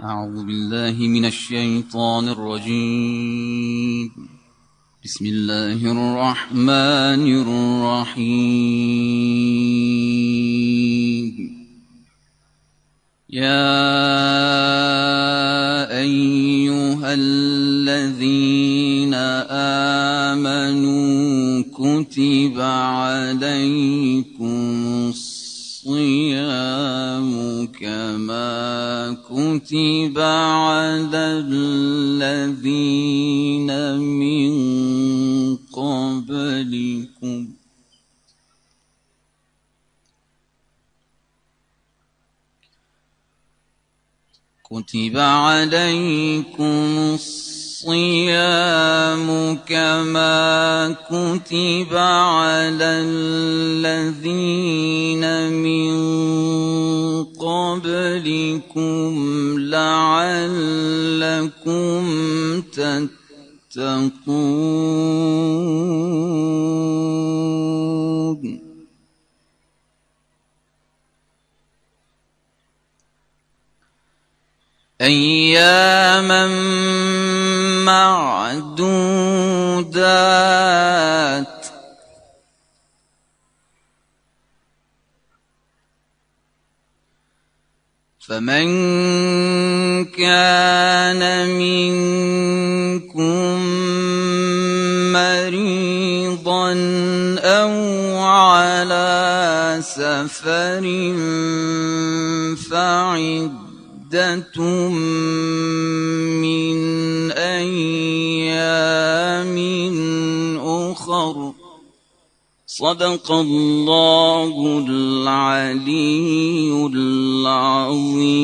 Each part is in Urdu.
أعوذ بالله من الشيطان الرجيم. بسم الله الرحمن الرحيم. يا أيها الذين آمنوا كتب عليكم الصيام كما كتب على الذين من قبلكم كتب عليكم الصيام كما كتب على الذين من قبلكم لعلكم تتقون. أياما معدودات فمن كان منكم مريضا أو على سفر فعدة من أيام أخر. صدق الله العلي العظيم.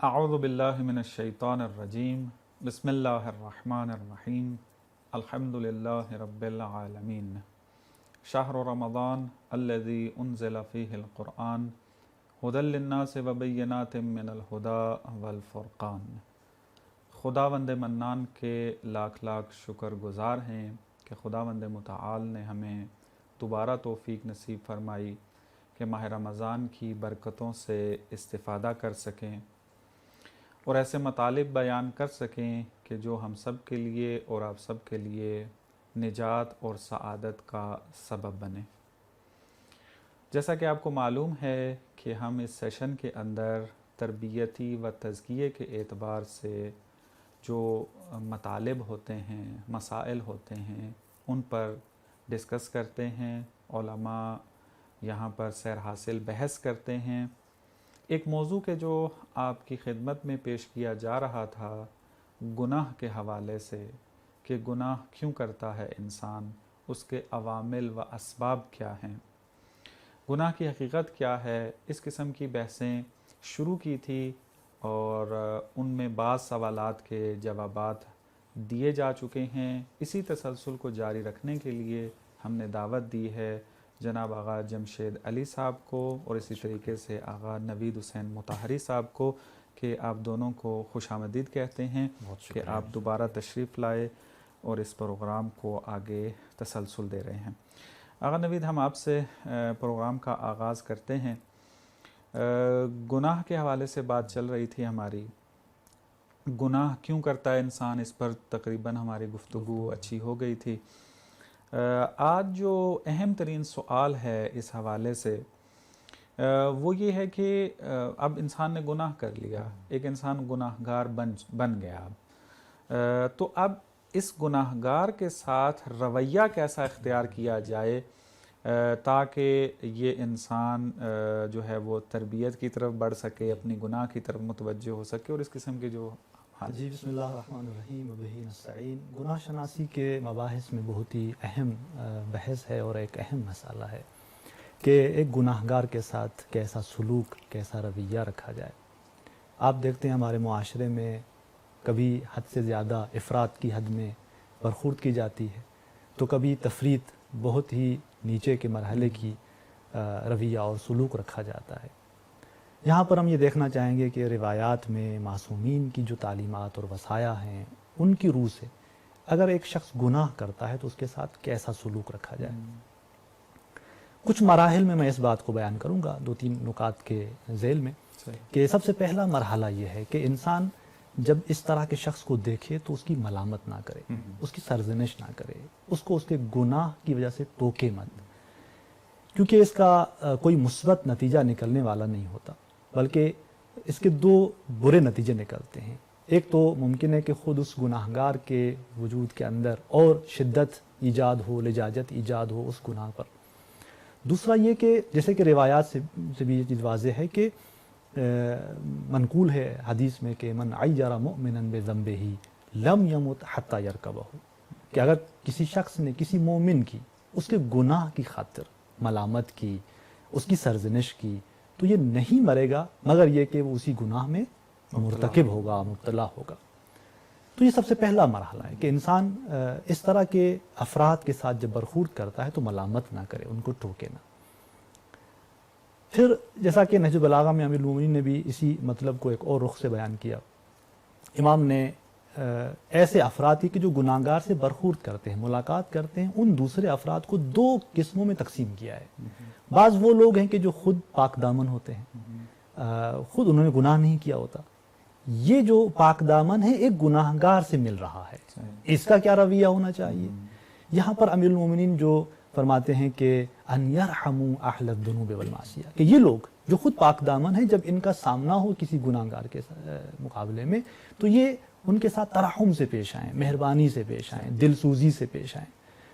اعوذ باللہ من الشیطان الرجیم. بسم اللہ الرحمن الرحیم. الحمد للہ رب العالمین. شہر رمضان الذی انزل فیہ القرآن ھدی للناس وبینات من الھدی والفرقان. خداوند منان کے لاکھ لاکھ شکر گزار ہیں کہ خداوند متعال نے ہمیں دوبارہ توفیق نصیب فرمائی کہ ماہ رمضان کی برکتوں سے استفادہ کر سکیں اور ایسے مطالب بیان کر سکیں کہ جو ہم سب کے لیے اور آپ سب کے لیے نجات اور سعادت کا سبب بنے. جیسا کہ آپ کو معلوم ہے کہ ہم اس سیشن کے اندر تربیتی و تزکیے کے اعتبار سے جو مطالب ہوتے ہیں، مسائل ہوتے ہیں، ان پر ڈسکس کرتے ہیں. علماء یہاں پر سیر حاصل بحث کرتے ہیں. ایک موضوع کے جو آپ کی خدمت میں پیش کیا جا رہا تھا گناہ کے حوالے سے کہ گناہ کیوں کرتا ہے انسان، اس کے عوامل و اسباب کیا ہیں، گناہ کی حقیقت کیا ہے، اس قسم کی بحثیں شروع کی تھی اور ان میں بعض سوالات کے جوابات دیے جا چکے ہیں. اسی تسلسل کو جاری رکھنے کے لیے ہم نے دعوت دی ہے جناب آغا جمشید علی صاحب کو اور اسی طریقے سے آغا نوید حسین مطہری صاحب کو کہ آپ دونوں کو خوش آمدید کہتے ہیں کہ آپ دوبارہ تشریف لائے اور اس پروگرام کو آگے تسلسل دے رہے ہیں. آغا نوید، ہم آپ سے پروگرام کا آغاز کرتے ہیں. گناہ کے حوالے سے بات چل رہی تھی ہماری. گناہ کیوں کرتا ہے انسان، اس پر تقریباً ہماری گفتگو اچھی ہو گئی تھی. آج جو اہم ترین سوال ہے اس حوالے سے وہ یہ ہے کہ اب انسان نے گناہ کر لیا، ایک انسان گناہ گار بن گیا، تو اب اس گناہ گار کے ساتھ رویہ کیسا اختیار کیا جائے تاکہ یہ انسان جو ہے وہ تربیت کی طرف بڑھ سکے، اپنی گناہ کی طرف متوجہ ہو سکے اور اس قسم کے جو جی بسم اللہ الرحمن الرحیم وبہ نستعین. گناہ شناسی کے مباحث میں بہت ہی اہم بحث ہے اور ایک اہم مسئلہ ہے کہ ایک گناہ گار کے ساتھ کیسا سلوک، کیسا رویہ رکھا جائے. آپ دیکھتے ہیں ہمارے معاشرے میں کبھی حد سے زیادہ افراط کی حد میں برخورد کی جاتی ہے تو کبھی تفریط، بہت ہی نیچے کے مرحلے کی رویہ اور سلوک رکھا جاتا ہے. یہاں پر ہم یہ دیکھنا چاہیں گے کہ روایات میں معصومین کی جو تعلیمات اور وصایا ہیں ان کی روح سے اگر ایک شخص گناہ کرتا ہے تو اس کے ساتھ کیسا سلوک رکھا جائے. کچھ مراحل میں اس بات کو بیان کروں گا، 2-3 نکات کے ذیل میں. کہ سب سے پہلا مرحلہ یہ ہے کہ انسان جب اس طرح کے شخص کو دیکھے تو اس کی ملامت نہ کرے، اس کی سرزنش نہ کرے، اس کو اس کے گناہ کی وجہ سے ٹوکے مت، کیونکہ اس کا کوئی مثبت نتیجہ نکلنے والا نہیں ہوتا، بلکہ اس کے دو برے نتیجے نکلتے ہیں۔ ایک تو ممکن ہے کہ خود اس گناہگار کے وجود کے اندر اور شدت ایجاد ہو، لجاجت ایجاد ہو اس گناہ پر۔ دوسرا یہ کہ جیسے کہ روایات سے بھی یہ چیز واضح ہے کہ منقول ہے حدیث میں کہ من عیّر مؤمنا بذنبہ لم یمت حتی یرکبہ، کہ اگر کسی شخص نے کسی مومن کی اس کے گناہ کی خاطر ملامت کی، اس کی سرزنش کی، تو یہ نہیں مرے گا مگر یہ کہ وہ اسی گناہ میں مرتکب ہوگا، مبتلا ہوگا۔ تو یہ سب سے پہلا مرحلہ ہے کہ انسان اس طرح کے افراد کے ساتھ جب برخورد کرتا ہے تو ملامت نہ کرے، ان کو ٹوکے نہ۔ پھر جیسا کہ نہج البلاغہ میں امیر المومنین نے بھی اسی مطلب کو ایک اور رخ سے بیان کیا، امام نے ایسے افراد کی کہ جو گناہگار سے برخورد کرتے ہیں، ملاقات کرتے ہیں، ان دوسرے افراد کو دو قسموں میں تقسیم کیا ہے۔ بعض وہ لوگ ہیں کہ جو خود پاک دامن ہوتے ہیں، خود انہوں نے گناہ نہیں کیا ہوتا، یہ جو پاک دامن ہے ایک گناہگار سے مل رہا ہے، اس کا کیا رویہ ہونا چاہیے؟ یہاں پر امیر المومنین جو فرماتے ہیں کہ ان یرحموا اہل الذنوب والمعصیہ، کہ یہ لوگ جو خود پاک دامن ہیں جب ان کا سامنا ہو کسی گناہگار کے مقابلے میں تو یہ ان کے ساتھ ترحم سے پیش آئیں، مہربانی سے پیش آئیں، دل سوزی سے پیش آئیں۔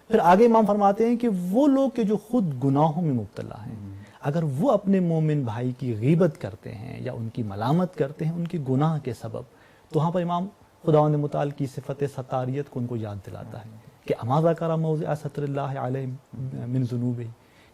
پھر آگے امام فرماتے ہیں کہ وہ لوگ کہ جو خود گناہوں میں مبتلا ہیں، اگر وہ اپنے مومن بھائی کی غیبت کرتے ہیں یا ان کی ملامت کرتے ہیں ان کے گناہ کے سبب، تو وہاں پر امام خداوند متعال کی صفت ستاریت کو ان کو یاد دلاتا ہے کہ اما ذکر موضع ستر اللہ علیہ من ذنوبہ،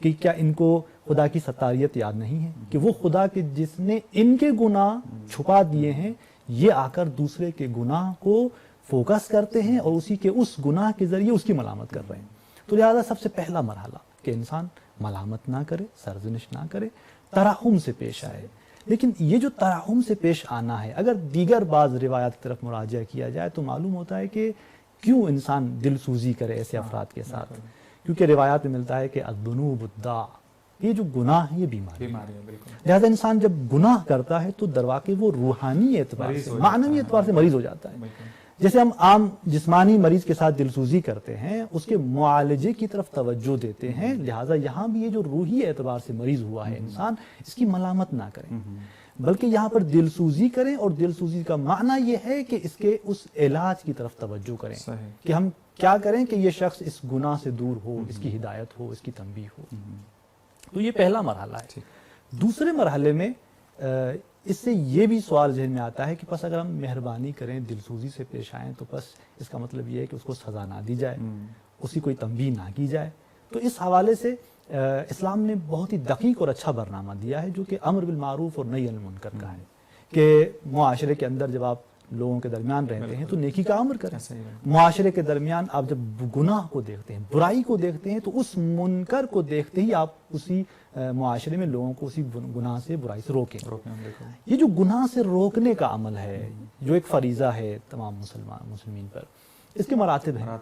کہ کیا ان کو خدا کی ستاریت یاد نہیں ہے کہ وہ خدا کے جس نے ان کے گناہ چھپا دیے ہیں، یہ آ کر دوسرے کے گناہ کو فوکس کرتے ہیں اور اسی کے اس گناہ کے ذریعے اس کی ملامت کر رہے ہیں۔ تو لہذا سب سے پہلا مرحلہ کہ انسان ملامت نہ کرے، سرزنش نہ کرے، ترحم سے پیش آئے۔ لیکن یہ جو ترحم سے پیش آنا ہے، اگر دیگر بعض روایات کی طرف مراجعہ کیا جائے تو معلوم ہوتا ہے کہ کیوں انسان دل سوزی کرے ایسے افراد کے ساتھ، کیونکہ روایات میں ملتا ہے کہ الذنوب الداء، یہ جو گناہ ہے یہ بیماری ہے۔ لہذا انسان جب گناہ کرتا ہے تو درواقع وہ روحانی اعتبار سے، معنوی اعتبار سے مریض ہو جاتا ہے۔ جیسے ہم عام جسمانی مریض کے ساتھ دلسوزی کرتے ہیں، اس کے معالجے کی طرف توجہ دیتے ہیں، لہٰذا یہاں بھی یہ جو روحی اعتبار سے مریض ہوا ہے انسان، اس کی ملامت نہ کریں بلکہ یہاں پر دلسوزی کریں، اور دلسوزی کا معنی یہ ہے کہ اس کے اس علاج کی طرف توجہ کریں کہ ہم کیا کریں کہ یہ شخص اس گناہ سے دور ہو، اس کی ہدایت ہو، اس کی تنبیہ ہو۔ تو یہ پہلا مرحلہ ہے۔ دوسرے مرحلے میں اس سے یہ بھی سوال ذہن میں آتا ہے کہ بس اگر ہم مہربانی کریں، دلسوزی سے پیش آئیں، تو بس اس کا مطلب یہ ہے کہ اس کو سزا نہ دی جائے، اس کی کوئی تنبیہ نہ کی جائے۔ تو اس حوالے سے اسلام نے بہت ہی دقیق اور اچھا برنامہ دیا ہے جو کہ امر بالمعروف اور نہی عن المنکر کا ہے، کہ معاشرے کے اندر جب آپ لوگوں کے درمیان رہتے ہیں تو نیکی کا امر کریں۔ معاشرے کے درمیان آپ جب گناہ کو دیکھتے ہیں، برائی کو دیکھتے ہیں، تو اس منکر کو دیکھتے ہی آپ اسی معاشرے میں لوگوں کو اسی گناہ سے، برائی سے روکیں۔ یہ جو گناہ سے روکنے کا عمل ہے، جو ایک فریضہ ہے تمام مسلمین پر، اس کے مراتب ہیں۔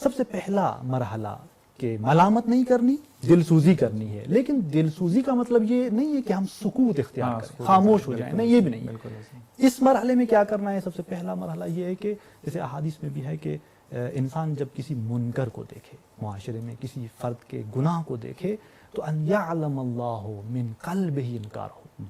سب سے پہلا مرحلہ کہ ملامت نہیں کرنی، دل سوزی کرنی ہے، لیکن دل سوزی کا مطلب یہ نہیں ہے کہ ہم سکوت اختیار کریں، خاموش ہو جائیں، نہیں، یہ بھی نہیں۔ اس مرحلے میں کیا کرنا ہے؟ سب سے پہلا مرحلہ یہ ہے کہ جیسے احادیث میں بھی ہے کہ انسان جب کسی منکر کو دیکھے، معاشرے میں کسی فرد کے گناہ کو دیکھے، تو ان یعلم اللہ من قلبہ انکار ہو،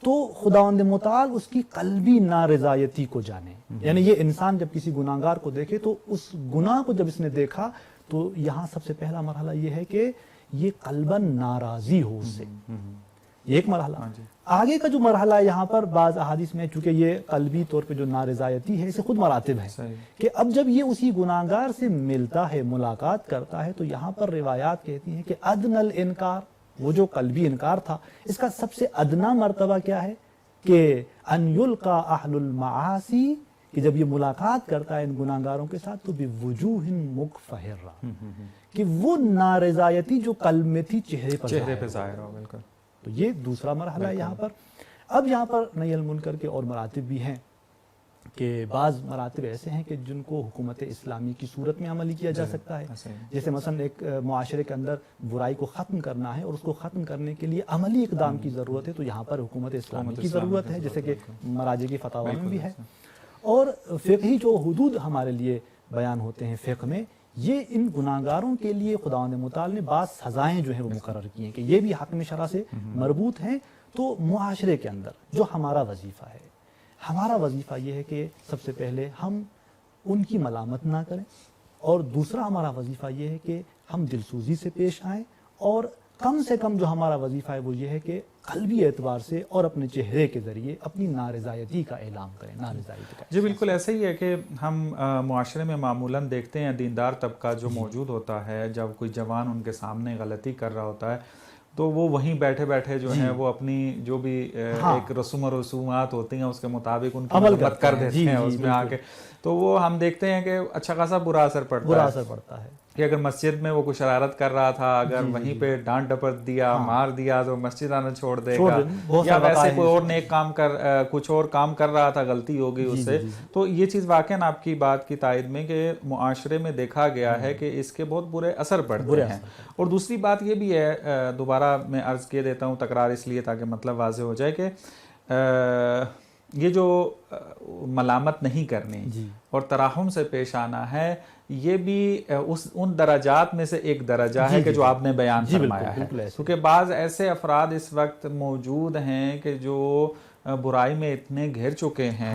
تو خداوند متعال اس کی قلبی نارضایتی کو جانے۔ یعنی یہ انسان جب کسی گناہگار کو دیکھے تو اس گناہ کو جب اس نے دیکھا تو یہاں سب سے پہلا مرحلہ یہ ہے کہ یہ قلباً ناراضی ہو اس سے، یہ ایک مرحلہ۔ آگے کا جو مرحلہ ہے یہاں پر بعض احادیث میں، چونکہ یہ قلبی طور پہ جو نارضایتی ہے، اسے خود مراتب ہے کہ اب جب یہ اسی گناہگار سے ملتا ہے، ملاقات کرتا ہے، تو یہاں پر روایات کہتی ہیں کہ ادنی الانکار، وہ جو قلبی انکار تھا، اس کا سب سے ادنا مرتبہ کیا ہے کہ ان یلقى اہل المعاصی، کہ جب یہ ملاقات کرتا ہے ان گناہگاروں کے ساتھ تو بوجوہ مقفہرہ، کہ وہ نارضایتی جو قلب میں تھی چہرے پر ظاہر ہو۔ بالکل، تو یہ دوسرا مرحلہ ہے یہاں پر۔ اب یہاں پر نہی عن المنکر کے اور مراتب بھی ہیں کہ بعض مراتب ایسے ہیں کہ جن کو حکومت اسلامی کی صورت میں عملی کیا جا سکتا ہے، جیسے مثلا ایک معاشرے کے اندر برائی کو ختم کرنا ہے اور اس کو ختم کرنے کے لیے عملی اقدام کی ضرورت ہے، تو یہاں پر حکومت اسلامی کی ضرورت ہے، جیسے کہ مراجع کی فتاوی میں بھی ہے۔ اور فقہی جو حدود ہمارے لیے بیان ہوتے ہیں فقہ میں، یہ ان گناہگاروں کے لیے خداوند متعال نے بعض سزائیں جو ہیں وہ مقرر کی ہیں کہ یہ بھی حاکم شرع سے مربوط ہیں۔ تو معاشرے کے اندر جو ہمارا وظیفہ ہے، ہمارا وظیفہ یہ ہے کہ سب سے پہلے ہم ان کی ملامت نہ کریں، اور دوسرا ہمارا وظیفہ یہ ہے کہ ہم دلسوزی سے پیش آئیں، اور کم سے کم جو ہمارا وظیفہ ہے وہ یہ ہے کہ قلبی اعتبار سے اور اپنے چہرے کے ذریعے اپنی نارضایتی کا اعلان کریں، نارضایتی کا۔ جی بالکل ایسا ہی ہے کہ ہم معاشرے میں معمولاً دیکھتے ہیں دیندار طبقہ جو موجود ہوتا ہے، جب کوئی جوان ان کے سامنے غلطی کر رہا ہوتا ہے تو وہ وہیں بیٹھے بیٹھے جو ہیں وہ اپنی جو بھی ایک رسوم و رسومات ہوتی ہیں اس کے مطابق ان کی مدد کر دیتے ہیں اس میں آ کے، تو وہ ہم دیکھتے ہیں کہ اچھا خاصا برا اثر پڑتا ہے کہ اگر مسجد میں وہ کچھ شرارت کر رہا تھا، اگر وہیں پہ ڈانٹ ڈپٹ دیا، مار دیا تو مسجد آنا چھوڑ دے گا، یا ویسے کوئی اور نیک کام کچھ اور کام کر رہا تھا، غلطی ہو گئی اس سے۔ تو یہ چیز واقعاً آپ کی بات کی تائید میں کہ معاشرے میں دیکھا گیا ہے کہ اس کے بہت برے اثر پڑتے ہیں۔ اور دوسری بات یہ بھی ہے، دوبارہ میں عرض کیے دیتا ہوں تکرار اس لیے تاکہ مطلب واضح ہو جائے، کہ یہ جو ملامت نہیں کرنی اور تراحم سے پیش آنا ہے، یہ بھی ان درجات میں سے ایک درجہ ہے کہ جو آپ نے بیان فرمایا ہے، کیونکہ بعض ایسے افراد اس وقت موجود ہیں کہ جو برائی میں اتنے گھر چکے ہیں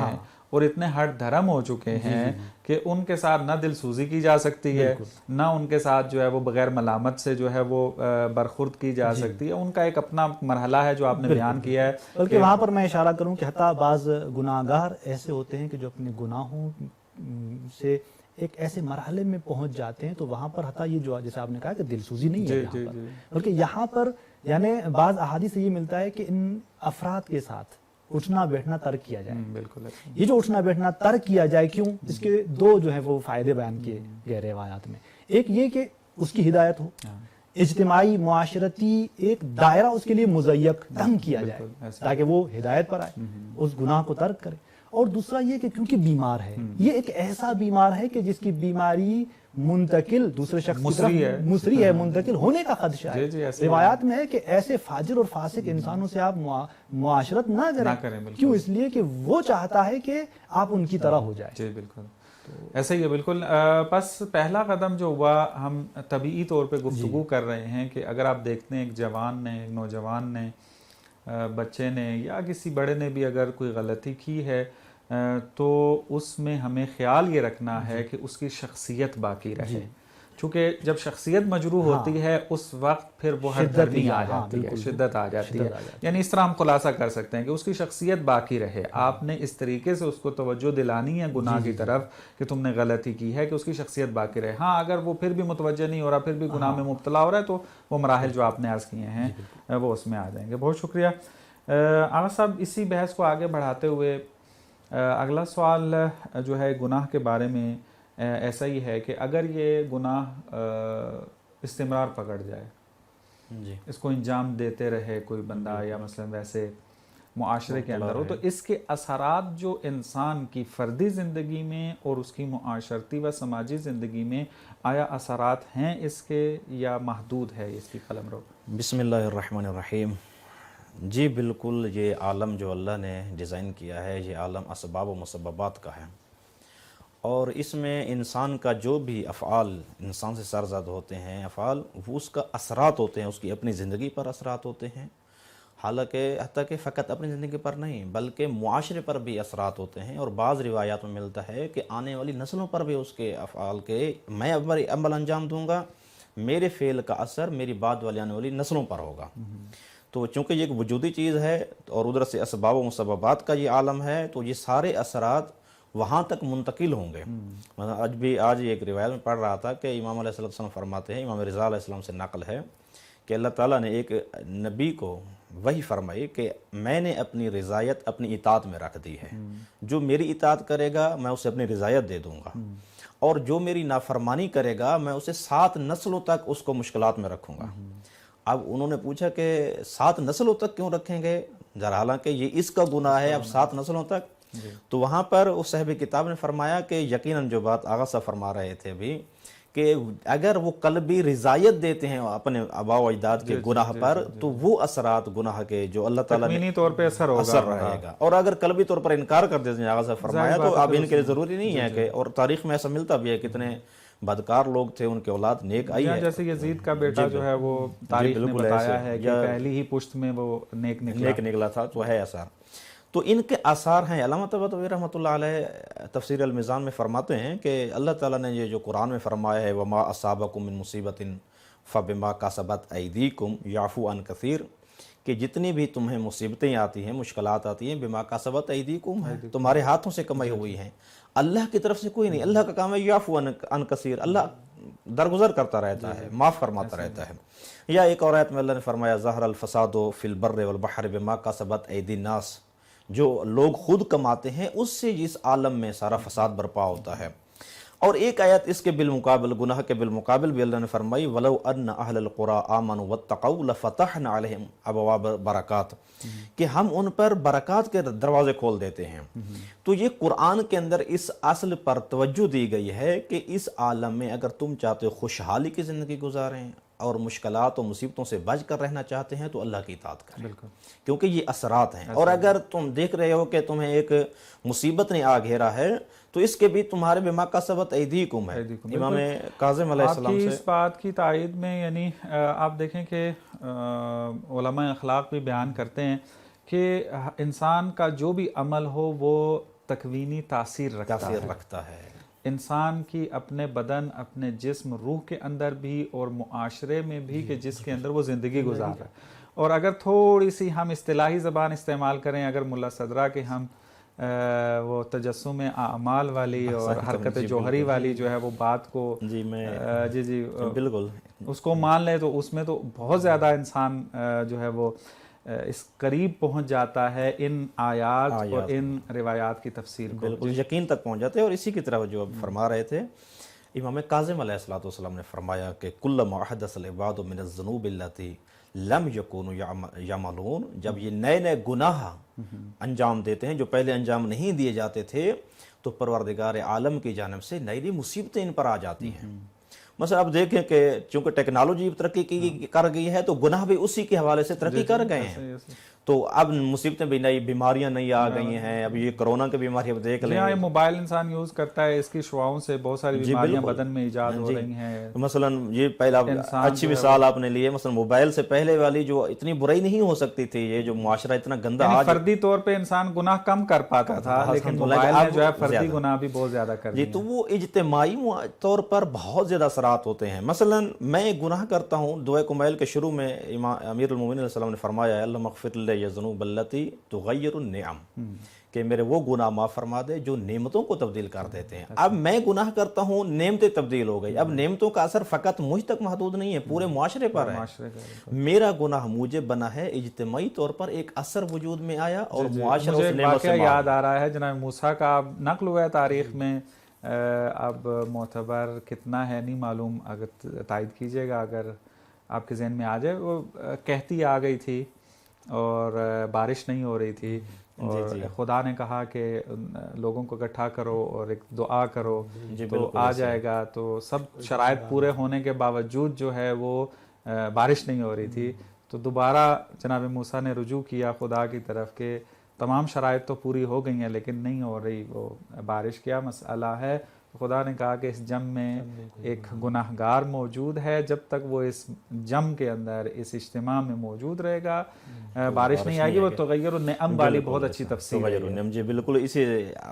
اور اتنے ہٹ دھرم ہو چکے ہیں کہ ان کے ساتھ نہ دل سوزی کی جا سکتی ہے، نہ ان کے ساتھ جو ہے وہ بغیر ملامت سے جو ہے وہ برخورد کی جا سکتی ہے۔ ان کا ایک اپنا مرحلہ ہے جو آپ نے بیان کیا ہے۔ بلکہ وہاں پر میں اشارہ کروں کہ حتیٰ بعض گناہگار ایسے ہوتے ہیں کہ جو اپنے گناہوں سے ایک ایسے مرحلے میں پہنچ جاتے ہیں، تو وہاں پر حتیٰ یہ جو جیسے آپ نے کہا کہ دل سوزی نہیں ہے یہاں پر، بلکہ یہاں پر یعنی بعض احادیث سے یہ ملتا ہے کہ ان افراد کے ساتھ اٹھنا بیٹھنا ترک کیا جائے۔ بالکل یہ جو اٹھنا بیٹھنا ترک کیا جائے، کیوں؟ اس کے دو جو ہیں وہ فائدے بیان کیے گئے روایات میں۔ ایک یہ کہ اس کی ہدایت ہو، اجتماعی معاشرتی ایک دائرہ اس کے لیے مضیق تنگ کیا جائے تاکہ وہ ہدایت پر آئے، اس گناہ کو ترک کرے۔ اور دوسرا یہ کہ کیونکہ بیمار ہے، یہ ایک ایسا بیمار ہے کہ جس کی بیماری منتقل دوسرے شخص کی طرف مسری ہے، منتقل ہونے کا خدشہ ہے۔ روایات میں ہے کہ ایسے فاجر اور فاسق انسانوں سے آپ معاشرت نہ کریں، کیوں؟ اس لیے کہ وہ چاہتا ہے کہ آپ ان کی طرح ہو جائے۔ جی بالکل ایسا ہی ہے، بالکل۔ بس پہلا قدم جو ہوا، ہم طبیعی طور پہ گفتگو کر رہے ہیں کہ اگر آپ دیکھتے ہیں ایک جوان نے، ایک نوجوان نے، بچے نے یا کسی بڑے نے بھی اگر کوئی غلطی کی ہے تو اس میں ہمیں خیال یہ رکھنا ہے کہ اس کی شخصیت باقی رہے، چونکہ جب شخصیت مجروح ہوتی ہے اس وقت پھر وہ ہر دھرمی آ جاتی ہے، شدت آ جاتی ہے۔ یعنی اس طرح ہم خلاصہ کر سکتے ہیں کہ اس کی شخصیت باقی رہے، آپ نے اس طریقے سے اس کو توجہ دلانی ہے گناہ کی طرف کہ تم نے غلطی کی ہے کہ اس کی شخصیت باقی رہے۔ ہاں اگر وہ پھر بھی متوجہ نہیں ہو رہا، پھر بھی گناہ میں مبتلا ہو رہا ہے، تو وہ مراحل جو آپ نے عرض کیے ہیں وہ اس میں آ جائیں گے۔ بہت شکریہ آغا صاحب۔ اسی بحث کو آگے بڑھاتے ہوئے اگلا سوال جو ہے گناہ کے بارے میں ایسا ہی ہے کہ اگر یہ گناہ استمرار پکڑ جائے، اس کو انجام دیتے رہے کوئی بندہ، یا مثلا ویسے معاشرے کے اندر ہو، تو اس کے اثرات جو انسان کی فردی زندگی میں اور اس کی معاشرتی و سماجی زندگی میں، آیا اثرات ہیں اس کے یا محدود ہے اس کی قلمرو؟ بسم اللہ الرحمن الرحیم۔ جی بالکل، یہ عالم جو اللہ نے ڈیزائن کیا ہے، یہ عالم اسباب و مسببات کا ہے، اور اس میں انسان کا جو بھی افعال انسان سے سرزد ہوتے ہیں، افعال، وہ اس کا اثرات ہوتے ہیں، اس کی اپنی زندگی پر اثرات ہوتے ہیں، حالانکہ حتیٰ کہ فقط اپنی زندگی پر نہیں بلکہ معاشرے پر بھی اثرات ہوتے ہیں، اور بعض روایات میں ملتا ہے کہ آنے والی نسلوں پر بھی اس کے افعال کے میں عمل انجام دوں گا، میرے فعل کا اثر میری بعد والی آنے والی نسلوں پر ہوگا۔ تو چونکہ یہ ایک وجودی چیز ہے اور ادھر سے اسباب و مسببات کا یہ عالم ہے، تو یہ سارے اثرات وہاں تک منتقل ہوں گے۔ آج ایک روایت میں پڑھ رہا تھا کہ امام علیہ السلام فرماتے ہیں، امام رضا علیہ السلام سے نقل ہے کہ اللہ تعالیٰ نے ایک نبی کو وحی فرمائی کہ میں نے اپنی رضایت اپنی اطاعت میں رکھ دی ہے، جو میری اطاعت کرے گا میں اسے اپنی رضایت دے دوں گا، اور جو میری نافرمانی کرے گا میں اسے 7 نسلوں تک اس کو مشکلات میں رکھوں گا۔ اب انہوں نے پوچھا کہ 7 نسلوں تک کیوں رکھیں گے، حالانکہ یہ اس کا گناہ ہے، اب 7 نسلوں تک؟ تو وہاں پر اس صاحب کتاب نے فرمایا کہ یقیناً جو بات آغا صاحب فرما رہے تھے ابھی کہ اگر وہ قلبی رضایت دیتے ہیں اپنے آباء و اجداد کے گناہ پر تو وہ اثرات گناہ کے جو اللہ تعالیٰ نے تکوینی طور پہ اثر رہے گا، اور اگر قلبی طور پر انکار کر دیتے ہیں آغا صاحب فرمایا تو اب ان کے لیے ضروری نہیں ہے کہ، اور تاریخ میں ایسا ملتا بھی ہے کتنے بدکار لوگ تھے ان کے اولاد نیک آئی ہے، جیسے یزید کا بیٹا جو ہے وہ تاریخ نے بتایا ہے کہ پہلی ہی پشت میں وہ نیک نکلا تھا، تو ہے اثر۔ تو ان کے آثار ہیں۔ علامہ طباطبائی رحمۃ اللہ علیہ تفسیر المیزان میں فرماتے ہیں کہ اللہ تعالیٰ نے یہ جو قرآن میں فرمایا ہے وما اصابکم من مصیبت فبما کسبت ایدیکم یعفو عن کثیر، کہ جتنی بھی تمہیں مصیبتیں آتی ہیں، مشکلات آتی ہیں، بما کسبت ایدیکم ہے، تمہارے ہاتھوں سے کمائی ہوئی ہیں، اللہ کی طرف سے کوئی نہیں، اللہ کا کام ہے یعفو عن کثیر، اللہ درگزر کرتا رہتا ہے، معاف فرماتا رہتا ہے۔ یا ایک اور آیت میں اللہ نے فرمایا ظہر الفساد فی البر والبحر بما کسبت ایدی الناس، جو لوگ خود کماتے ہیں اس سے اس عالم میں سارا فساد برپا ہوتا ہے۔ اور ایک آیت اس کے بالمقابل، گناہ کے بالمقابل بھی اللہ نے فرمائی وَلَوْ أَنَّ أَهْلَ الْقُرَىٰ آمَنُوا وَاتَّقَوْا لَفَتَحْنَا عَلَيْهِمْ أَبْوَابَ الْبَرَكَاتِ، کہ ہم ان پر برکات کے دروازے کھول دیتے ہیں۔ تو یہ قرآن کے اندر اس اصل پر توجہ دی گئی ہے کہ اس عالم میں اگر تم چاہتے ہو خوشحالی کی زندگی گزاریں اور مشکلات و مصیبتوں سے بچ کر رہنا چاہتے ہیں تو اللہ کی اطاعت کریں، کیونکہ یہ اثرات ہیں۔ اور اگر تم دیکھ رہے ہو کہ تمہیں ایک مصیبت نے آ گھیرا ہے تو اس کے بھی تمہارے بما کسبت ایدیکم ہے۔ امام کاظم علیہ السلام سے اس بات کی تائید میں یعنی آپ دیکھیں کہ علماء اخلاق بھی بیان کرتے ہیں کہ انسان کا جو بھی عمل ہو وہ تکوینی تاثیر رکھتا ہے، انسان کی اپنے بدن، اپنے جسم، روح کے اندر بھی اور معاشرے میں بھی کہ جس کے اندر وہ زندگی گزار رہا ہے۔ اور اگر تھوڑی سی ہم اصطلاحی زبان استعمال کریں، اگر ملا صدرہ کہ ہم وہ تجسم اعمال والی اور حرکت جوہری والی جو ہے وہ بات کو جی بالکل اس کو مان لیں تو اس میں تو بہت زیادہ انسان جو ہے وہ اس قریب پہنچ جاتا ہے ان آیات اور ان روایات کی تفسیر کو، بالکل یقین تک پہنچ جاتے ہیں۔ اور اسی کی طرح جو اب فرما رہے تھے امام کاظم علیہ السلام نے فرمایا کہ کلما احدث العباد من الذنوب التي لم يكونوا يعملون، جب یہ نئے نئے گناہ انجام دیتے ہیں جو پہلے انجام نہیں دیے جاتے تھے تو پروردگار عالم کی جانب سے نئی نئی مصیبتیں ان پر آ جاتی ہیں۔ مثلا اب دیکھیں کہ چونکہ ٹیکنالوجی ترقی کر گئی ہے تو گناہ بھی اسی کے حوالے سے ترقی کر گئے ہیں، تو اب مصیبتیں بھی نئی، بیماریاں نئی آ گئی ہیں۔ اب یہ کرونا کی بیماری اب دیکھ لیں، یہ موبائل انسان یوز کرتا ہے، اس کی شعاؤں سے بہت ساری بیماریاں بدن میں ایجاد ہو رہی ہیں۔ مثلا یہ پہلا اچھی مثال آپ نے لی ہے، مثلا موبائل سے پہلے والی جو اتنی برائی نہیں ہو سکتی تھی، یہ جو معاشرہ اتنا گندا آج فردی طور پہ انسان گناہ کم کر پاتا تھا، لیکن موبائل نے جو ہے فردی گناہ بھی بہت زیادہ کر دیا۔ جی، تو وہ اجتماعی طور پر بہت زیادہ اثرات ہوتے ہیں۔ مثلا میں گناہ کرتا ہوں، دعائے کمیل کے شروع میں امیر المومنین علیہ السلام نے فرمایا ہے اللہم اغفر لی ذنوب التی تغیر النعم، کہ میرے وہ گناہ معاف فرما دے جو نعمتوں کو تبدیل کر دیتے ہیں۔ اب میں گناہ کرتا ہوں، نعمتیں تبدیل ہو گئی، اب نعمتوں کا اثر فقط مجھ تک محدود نہیں ہے، پورے معاشرے پر ہے۔ میرا گناہ موجب بنا ہے اجتماعی طور پر ایک اثر وجود میں آیا اور معاشرہ اس نعمت سے یاد آ رہا ہے جناب موسیٰ کا نقل ہوا ہے تاریخ میں، اب معتبر کتنا ہے نہیں معلوم، اگر تائید کیجئے گا اگر آپ کے ذہن میں آ جائے۔ وہ کہتی آ گئی تھی اور بارش نہیں ہو رہی تھی، اور خدا نے کہا کہ لوگوں کو اکٹھا کرو اور ایک دعا کرو تو آ جائے گا، تو سب شرائط پورے ہونے کے باوجود جو ہے وہ بارش نہیں ہو رہی تھی، تو دوبارہ جناب موسیٰ نے رجوع کیا خدا کی طرف کہ تمام شرائط تو پوری ہو گئی ہیں لیکن نہیں ہو رہی وہ بارش، کیا مسئلہ ہے؟ خدا نے کہا کہ اس جم میں ایک گناہ گار موجود ہے، جب تک وہ اس جم کے اندر اس اجتماع میں موجود رہے گا بارش نہیں آئے گی۔ وہ تغیر النعم والی بہت اچھی تفسیر ہے۔ جی بالکل، اسی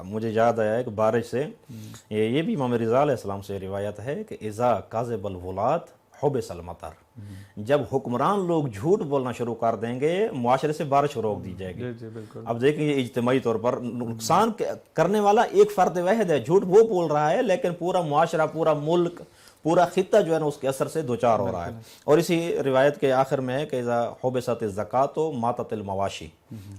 مجھے یاد آیا کہ بارش سے یہ بھی امام رضا علیہ السلام سے روایت ہے کہ اذا کاذب الولات حبس المطر، جب حکمران لوگ جھوٹ بولنا شروع کر دیں گے معاشرے سے بارش روک دی جائے گی۔ اب دیکھیں یہ اجتماعی طور پر نقصان کرنے والا ایک فرد واحد ہے، جھوٹ وہ بول رہا ہے لیکن پورا معاشرہ، پورا ملک، پورا خطہ جو ہے نا اس کے اثر سے دوچار ہو رہا ہے۔ اور اسی روایت کے آخر میں ہے کہ اذا حبست الزکاۃ ماتت المواشی،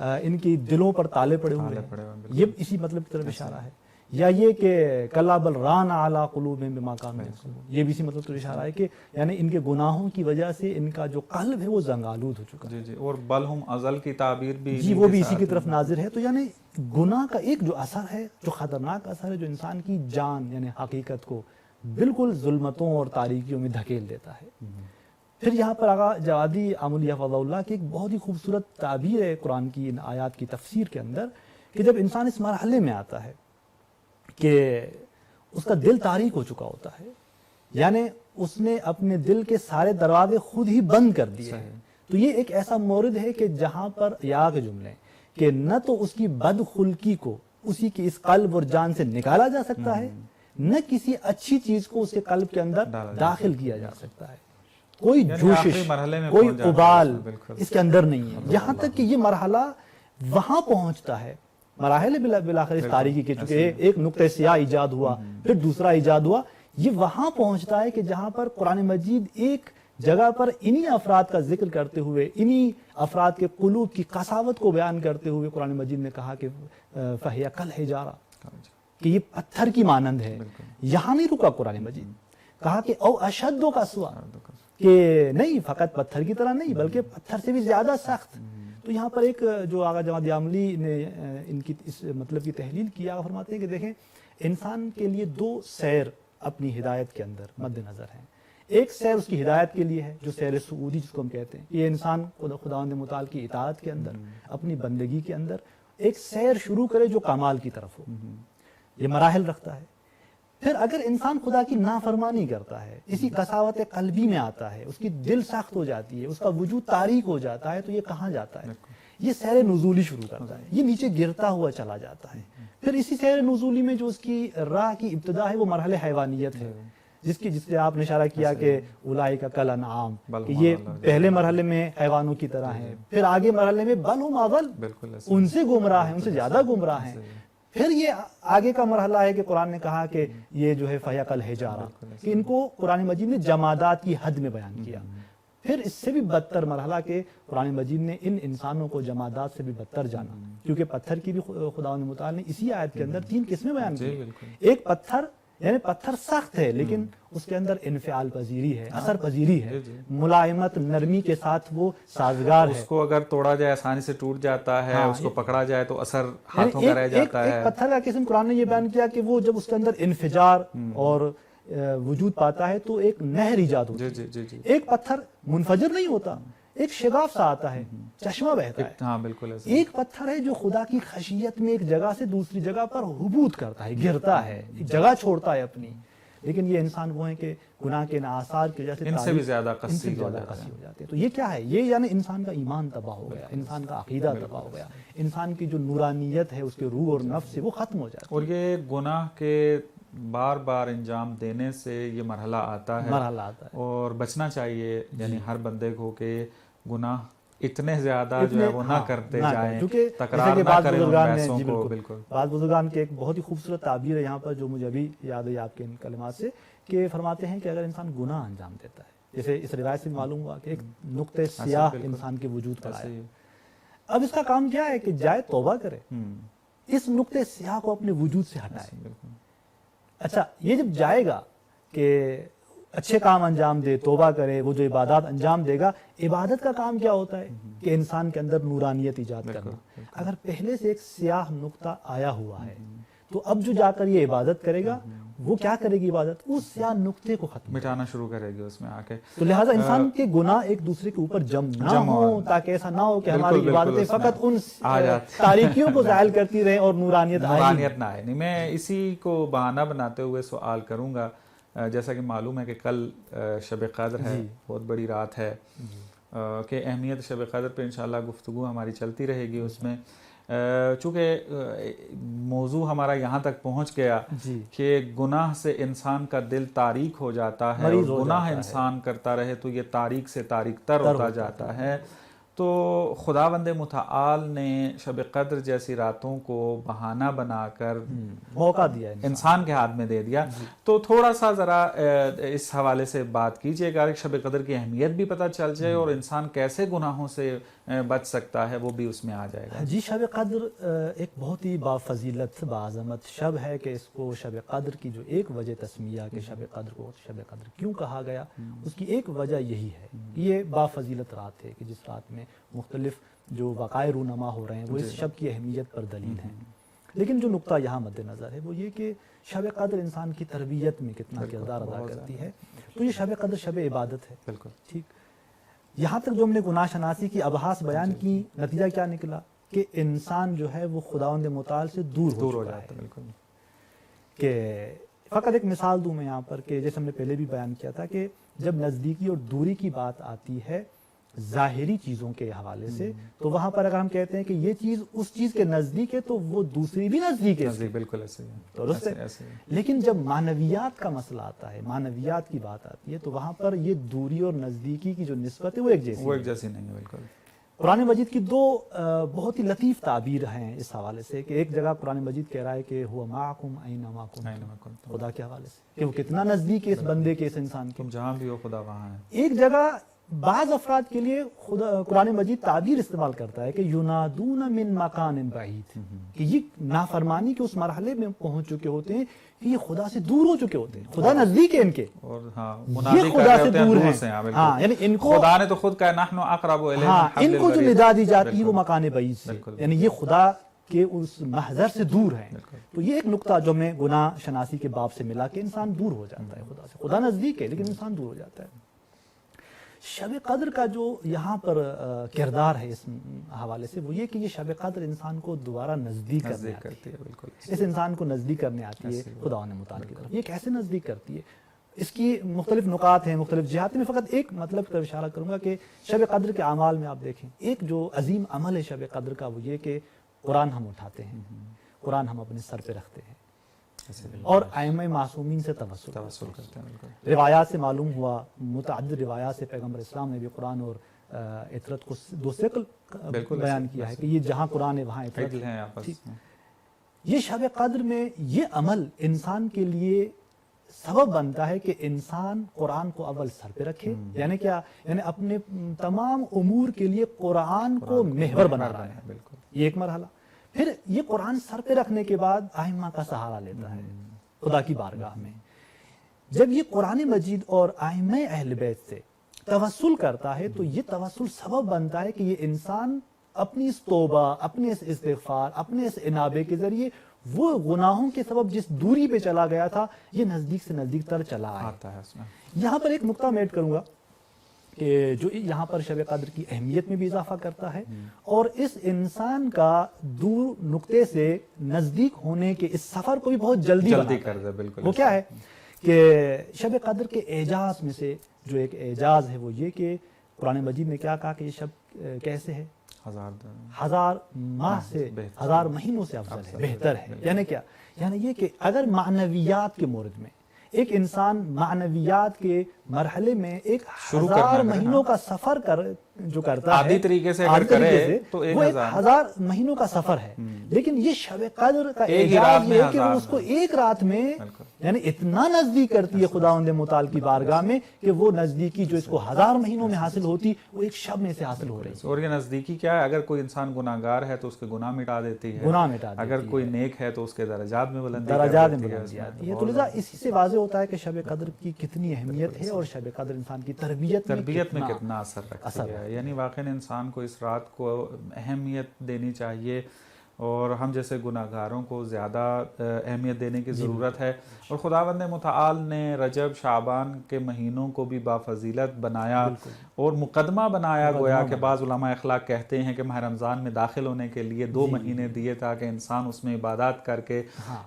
ان کی دلوں پر تالے پڑے ہوئے ہیں، یہ اسی مطلب کی طرف اشارہ ہے. یا یہ کہ کلا بل ران علی قلوبہم بما کانوا یکسبون، یہ بھی اسی مطلب کی اشارہ ہے کہ یعنی ان کے گناہوں کی وجہ سے ان کا جو قلب ہے وہ زنگآلود ہو چکا ہے. جی اور بل ہم ازل کی تعبیر بھی جی وہ بھی اسی کی طرف ناظر ہے. تو یعنی گناہ کا ایک جو اثر ہے، جو خطرناک اثر ہے، جو انسان کی جان یعنی حقیقت کو بالکل ظلمتوں اور تاریکیوں میں دھکیل دیتا ہے. پھر یہاں پر آقا جوادی عامل حفظہ اللہ کی ایک بہت ہی خوبصورت تعبیر ہے قرآن کی ان آیات کی تفسیر کے اندر، کہ جب انسان اس مرحلے میں آتا ہے کہ اس کا دل تاریک ہو چکا ہوتا ہے، یعنی اس نے اپنے دل کے سارے دروازے خود ہی بند کر دیے ہیں، تو یہ ایک ایسا مورد ہے کہ جہاں پر یا کے جملے کہ نہ تو اس کی بدخلقی کو اسی کے اس قلب اور جان سے نکالا جا سکتا ہے، نہ کسی اچھی چیز کو اس کے قلب کے اندر داخل کیا جا سکتا ہے. کوئی جوشش، کوئی ابال اس کے اندر نہیں ہے، یہاں تک کہ یہ مرحلہ وہاں پہنچتا ہے. مراحل بالآخر اس تاریکی کے، چونکہ ایک نقطہ سیاہ ایجاد ہوا، پھر دوسرا ایجاد ہوا، یہ وہاں پہنچتا ہے کہ جہاں پر قرآن مجید ایک جگہ پر انہی افراد کا ذکر کرتے ہوئے، انہی افراد کے قلوب کی قساوت کو بیان کرتے ہوئے قرآن مجید نے کہا کہ فَهِيَ كَالْحِجَارَةِ، کہ یہ پتھر کی مانند ہے. یہاں نہیں رکا قرآن مجید، کہا کہ او اشد قسوہ، کہ نہیں فقط پتھر کی طرح نہیں بلکہ پتھر سے بھی زیادہ سخت. تو یہاں پر ایک جو آقا جوادی عاملی نے ان کی اس مطلب کی تحلیل کیا، فرماتے ہیں کہ دیکھیں انسان کے لیے دو سیر اپنی ہدایت کے اندر مد نظر ہیں. ایک سیر اس کی ہدایت کے لیے ہے جو سیر سعودی جس کو ہم کہتے ہیں، یہ انسان خداوند متعال کی اطاعت کے اندر، اپنی بندگی کے اندر ایک سیر شروع کرے جو کمال کی طرف ہو. یہ مراحل رکھتا ہے. پھر اگر انسان خدا کی نافرمانی کرتا ہے، اسی قساوت قلبی میں آتا ہے، اس کی دل سخت ہو جاتی ہے، اس کا وجود تاریک ہو جاتا ہے، تو یہ کہاں جاتا ہے؟ یہ سیر نزولی شروع کرتا ہے، یہ نیچے گرتا ہوا چلا جاتا ہے. پھر اسی سیر نزولی میں جو اس کی راہ کی ابتدا ہے وہ مرحلہ حیوانیت ہے، جس سے آپ نے اشارہ کیا کہ اولئک کالانعام، کہ یہ پہلے مرحلے میں حیوانوں کی طرح ہیں، پھر آگے مرحلے میں بل ہم اضل، ان سے گمراہ ہیں، ان سے زیادہ گمراہ ہیں. پھر یہ آگے کا مرحلہ ہے کہ قرآن نے کہا کہ یہ جو ہے فَهِيَ كَالْحِجَارَةِ، کہ ان کو قرآن مجید نے جمادات کی حد میں بیان کیا. پھر اس سے بھی بدتر مرحلہ کہ قرآن مجید نے ان انسانوں کو جمادات سے بھی بدتر جانا، کیونکہ پتھر کی بھی خداوند متعال نے اسی آیت کے اندر 3 قسمیں بیان کی. ایک پتھر، یعنی پتھر سخت ہے لیکن اس کے اندر انفعال پذیری ہے، اثر پذیری ہے، ملائمت، نرمی کے ساتھ وہ سازگار ہے. اس کو اگر توڑا جائے آسانی سے ٹوٹ جاتا ہے، اس کو پکڑا جائے تو اثر ہاتھوں کا رہ جاتا ہے. ایک پتھر کا قسم قرآن نے یہ بیان کیا کہ وہ جب اس کے اندر انفجار اور وجود پاتا ہے تو ایک نہر ایجاد ہوتی ہے. ایک پتھر منفجر نہیں ہوتا، ایک شگاف سا آتا ہے، چشمہ بہتا ہے. ہاں بالکل. ایک پتھر ہے جو خدا کی خشیت میں ایک جگہ سے دوسری جگہ پر حبوط کرتا ہے، گرتا ہے، ایک جگہ چھوڑتا ہے اپنی. لیکن یہ انسان وہ ہیں کہ گناہ کے آثار کی وجہ سے ان سے بھی زیادہ قسی ہو جاتے ہیں. تو یہ کیا ہے؟ یہ یعنی انسان کا ایمان تباہ ہو گیا، انسان کا عقیدہ تباہ ہو گیا، انسان کی جو نورانیت ہے اس کے روح اور نفس سے وہ ختم ہو جاتی ہے. اور یہ گناہ کے بار بار انجام دینے سے یہ مرحلہ آتا ہے اور بچنا چاہیے یعنی ہر بندے کو کہ گناہ اتنے زیادہ جو ہے وہ نہ کرتے جائیں، تکرار نہ کریں ان بحثوں کو. بالکل. بعض بزرگان کی ایک بہت ہی خوبصورت تعبیر ہے یہاں پر جو مجھے ابھی یاد ہے آپ کے ان کلمات سے، کہ فرماتے ہیں کہ اگر انسان گناہ انجام دیتا ہے، جیسے اس روایت سے معلوم ہوا کہ ایک نقطہ سیاہ انسان کے وجود پر آیا، اب اس کا کام کیا ہے کہ جائے توبہ کرے، اس نقطہ سیاہ کو اپنے وجود سے ہٹائے. اچھا یہ جب جائے گا کہ اچھے کام انجام دے، توبہ کرے، وہ جو عبادات انجام دے گا، عبادت کا کام کیا ہوتا ہے کہ انسان کے اندر نورانیت ایجاد کرنا. اگر پہلے سے ایک سیاہ نقطہ آیا ہوا ہے تو اب جو جا کر یہ عبادت کرے گا وہ کیا کرے گی؟ عبادت اس سیاہ نقطے کو ختم مٹانا شروع کرے گی اس میں آ کے. تو لہٰذا انسان کے گناہ ایک دوسرے کے اوپر جم نہ ہو، تاکہ ایسا نہ ہو کہ ہماری عبادتیں فقط ان تاریکیوں کو زائل کرتی رہیں اور نورانیت نہ آئے. نہیں، میں اسی کو بہانہ بناتے ہوئے سوال کروں گا. جیسا کہ معلوم ہے کہ کل شب قدر ہے، بہت بڑی رات ہے، کہ اہمیت شب قدر پہ انشاءاللہ گفتگو ہماری چلتی رہے گی. اس میں چونکہ موضوع ہمارا یہاں تک پہنچ گیا کہ گناہ سے انسان کا دل تاریک ہو جاتا ہے، اور گناہ انسان کرتا رہے تو یہ تاریک سے تاریک تر ہوتا جاتا ہے. تو خداوند متعال نے شب قدر جیسی راتوں کو بہانہ بنا کر موقع دیا انسان کے ہاتھ میں دے دیا. تو تھوڑا سا ذرا اس حوالے سے بات کیجیے گا کہ شب قدر کی اہمیت بھی پتہ چل جائے اور انسان کیسے گناہوں سے بچ سکتا ہے وہ بھی اس میں آ جائے گا. جی شب قدر ایک بہت ہی بافضیلت باعظمت شب ہے کہ اس کو شب قدر کی جو ایک وجہ تسمیہ کہ شب قدر کو شب قدر کیوں کہا گیا، اس کی ایک وجہ یہی ہے. یہ بافضیلت رات ہے کہ جس رات میں مختلف جو وقائع رونما ہو رہے ہیں وہ اس شب کی اہمیت پر دلیل ہیں. لیکن جو نقطہ یہاں مد نظر ہے وہ یہ کہ شب قدر انسان کی تربیت میں کتنا کردار ادا کرتی ہے. تو یہ شب قدر شب عبادت ہے. بالکل ٹھیک. یہاں تک جو ہم نے گناہ شناسی کی ابحاث بیان کی، نتیجہ کیا نکلا کہ انسان جو ہے وہ خداوند متعال سے دور ہو جاتا ہے. بالکل. کہ فقط ایک مثال دوں میں یہاں پر کہ جیسے ہم نے پہلے بھی بیان کیا تھا کہ جب نزدیکی اور دوری کی بات آتی ہے ظاہری چیزوں کے حوالے سے، تو وہاں پر اگر ہم کہتے ہیں کہ یہ چیز اس چیز کے نزدیک ہے تو وہ دوسری بھی نزدیک ہے. بالکل ایسے ہی درست ہے. لیکن جب معنویات کا مسئلہ آتا ہے، معنویات کی بات آتی ہے، تو وہاں پر یہ دوری اور نزدیکی کی جو نسبت ہے وہ ایک جیسی نہیں ہے. بالکل. قرآن مجید کی دو بہت ہی لطیف تعبیر ہیں اس حوالے سے کہ ایک جگہ قرآن مجید کہہ رہا ہے کہ ہوا معکم اینما کنتم، خدا کے حوالے سے کہ وہ کتنا نزدیک ہے اس بندے کے، اس انسان کے، تم جہاں بھی ہو خدا وہاں ہے. ایک جگہ بعض افراد کے لیے خدا قرآن مجید تعبیر استعمال کرتا ہے کہ ینادون من مکان بعید، کہ یہ نافرمانی کے اس مرحلے میں پہنچ چکے ہوتے ہیں کہ یہ خدا سے دور ہو چکے ہوتے ہیں. خدا نزدیک ہے ان کے اور یہ خدا سے دور ہیں. یعنی ان کو خدا نے تو خود کہا نحن اقرب الیہ من حبل ان کو جو الورید. ندا دی جاتی ہے وہ مکان بعید سے، یعنی یہ خدا کے اس محضر سے دور ہیں. تو یہ ایک نقطہ جو ہمیں گناہ شناسی کے باب سے ملا کہ انسان دور ہو جاتا ہے خدا سے. خدا نزدیک ہے لیکن انسان دور ہو جاتا ہے. شب قدر کا جو یہاں پر کردار ہے اس حوالے سے وہ یہ کہ یہ شب قدر انسان کو دوبارہ نزدیک کرتی ہے. بالکل. اس انسان کو نزدیک کرنے آتی ہے خداوند متعال کی طرف. یہ کیسے نزدیک کرتی ہے؟ اس کی مختلف نکات ہیں، مختلف جہات میں. فقط ایک مطلب کی طرف اشارہ کروں گا کہ شب قدر کے اعمال میں آپ دیکھیں ایک جو عظیم عمل ہے شب قدر کا وہ یہ کہ قرآن ہم اٹھاتے ہیں، قرآن ہم اپنے سر پہ رکھتے ہیں اور ائمہ معصومین سے توسل کرتے ہیں. روایات سے معلوم ہوا، متعدد روایات سے پیغمبر اسلام نے بھی قرآن اور اطرت کو دو شکل بیان کیا ہے کہ یہ جہاں قرآن ہے وہاں اطرت ہے. یہ شب قدر میں یہ عمل انسان کے لیے سبب بنتا ہے کہ انسان قرآن کو اول سر پہ رکھے. یعنی کیا؟ یعنی اپنے تمام امور کے لیے قرآن کو محور بنا رہا ہے. یہ ایک مرحلہ. پھر یہ قرآن سر پہ رکھنے کے بعد ائمہ کا سہارا لیتا ہے خدا کی بارگاہ میں. جب یہ قرآن مجید اور ائمہ اہل بیت سے توسل کرتا ہے تو یہ توسل سبب بنتا ہے کہ یہ انسان اپنی اس توبہ، اپنے اس استغفار، اپنے اس انابے کے ذریعے وہ گناہوں کے سبب جس دوری پہ چلا گیا تھا یہ نزدیک سے نزدیک تر چلا آتا ہے. یہاں پر ایک نقطہ میں ایڈ کروں گا کہ جو یہاں پر شب قدر کی اہمیت میں بھی اضافہ کرتا ہے اور اس انسان کا دور نقطے سے نزدیک ہونے کے اس سفر کو بھی بہت جلدی کر دے. بالکل. وہ کیا ہے کہ شب قدر کے اعجاز میں سے جو ایک اعجاز ہے وہ یہ کہ قرآن مجید نے کیا کہا کہ یہ شب کیسے ہے؟ ہزار ماہ سے، ہزار مہینوں سے افضل ہے، بہتر ہے. یعنی کیا؟ یعنی یہ کہ اگر معنویات کے مورد میں ایک انسان معنویات کے مرحلے میں ایک 1000 مہینوں کا سفر جو کرتا ہے عادی طریقے سے اگر کرے تو وہ 1000 مہینوں کا سفر ہے. لیکن یہ شب قدر کا اعجاز یہ ہے کہ وہ اس کو ایک رات میں یعنی اتنا نزدیک کرتی ہے خداوند متعال کی بارگاہ میں کہ وہ نزدیکی جو اس کو 1000 مہینوں میں حاصل ہوتی وہ ایک شب میں سے حاصل ہو رہی ہے. اور یہ نزدیکی کیا ہے؟ اگر کوئی انسان گناہگار ہے تو اس کے گناہ مٹا دیتی ہے، اگر کوئی نیک ہے تو اس کے درجات میں بلندی آتی ہے. تو لذا اسی سے واضح ہوتا ہے کہ شب قدر کی کتنی اہمیت ہے اور شب قدر انسان کی تربیت میں کتنا اثر رکھتی ہے. یعنی واقعی انسان کو اس رات کو اہمیت دینی چاہیے اور ہم جیسے گناہگاروں کو زیادہ اہمیت دینے کی ضرورت ہے. اور خداوند متعال نے رجب شعبان کے مہینوں کو بھی بافضیلت بنایا اور مقدمہ بنایا. گویا کہ بعض علماء اخلاق کہتے ہیں کہ ماہ رمضان میں داخل ہونے کے لیے 2 مہینے دیے تاکہ انسان اس میں عبادات کر کے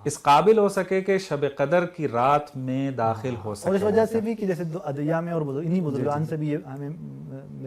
اس قابل ہو سکے کہ شب قدر کی رات میں داخل ہو سکے. اور اس وجہ سے بھی کہ جیسے ادعیاء میں اور انہی بزرگان سے بھی ہمیں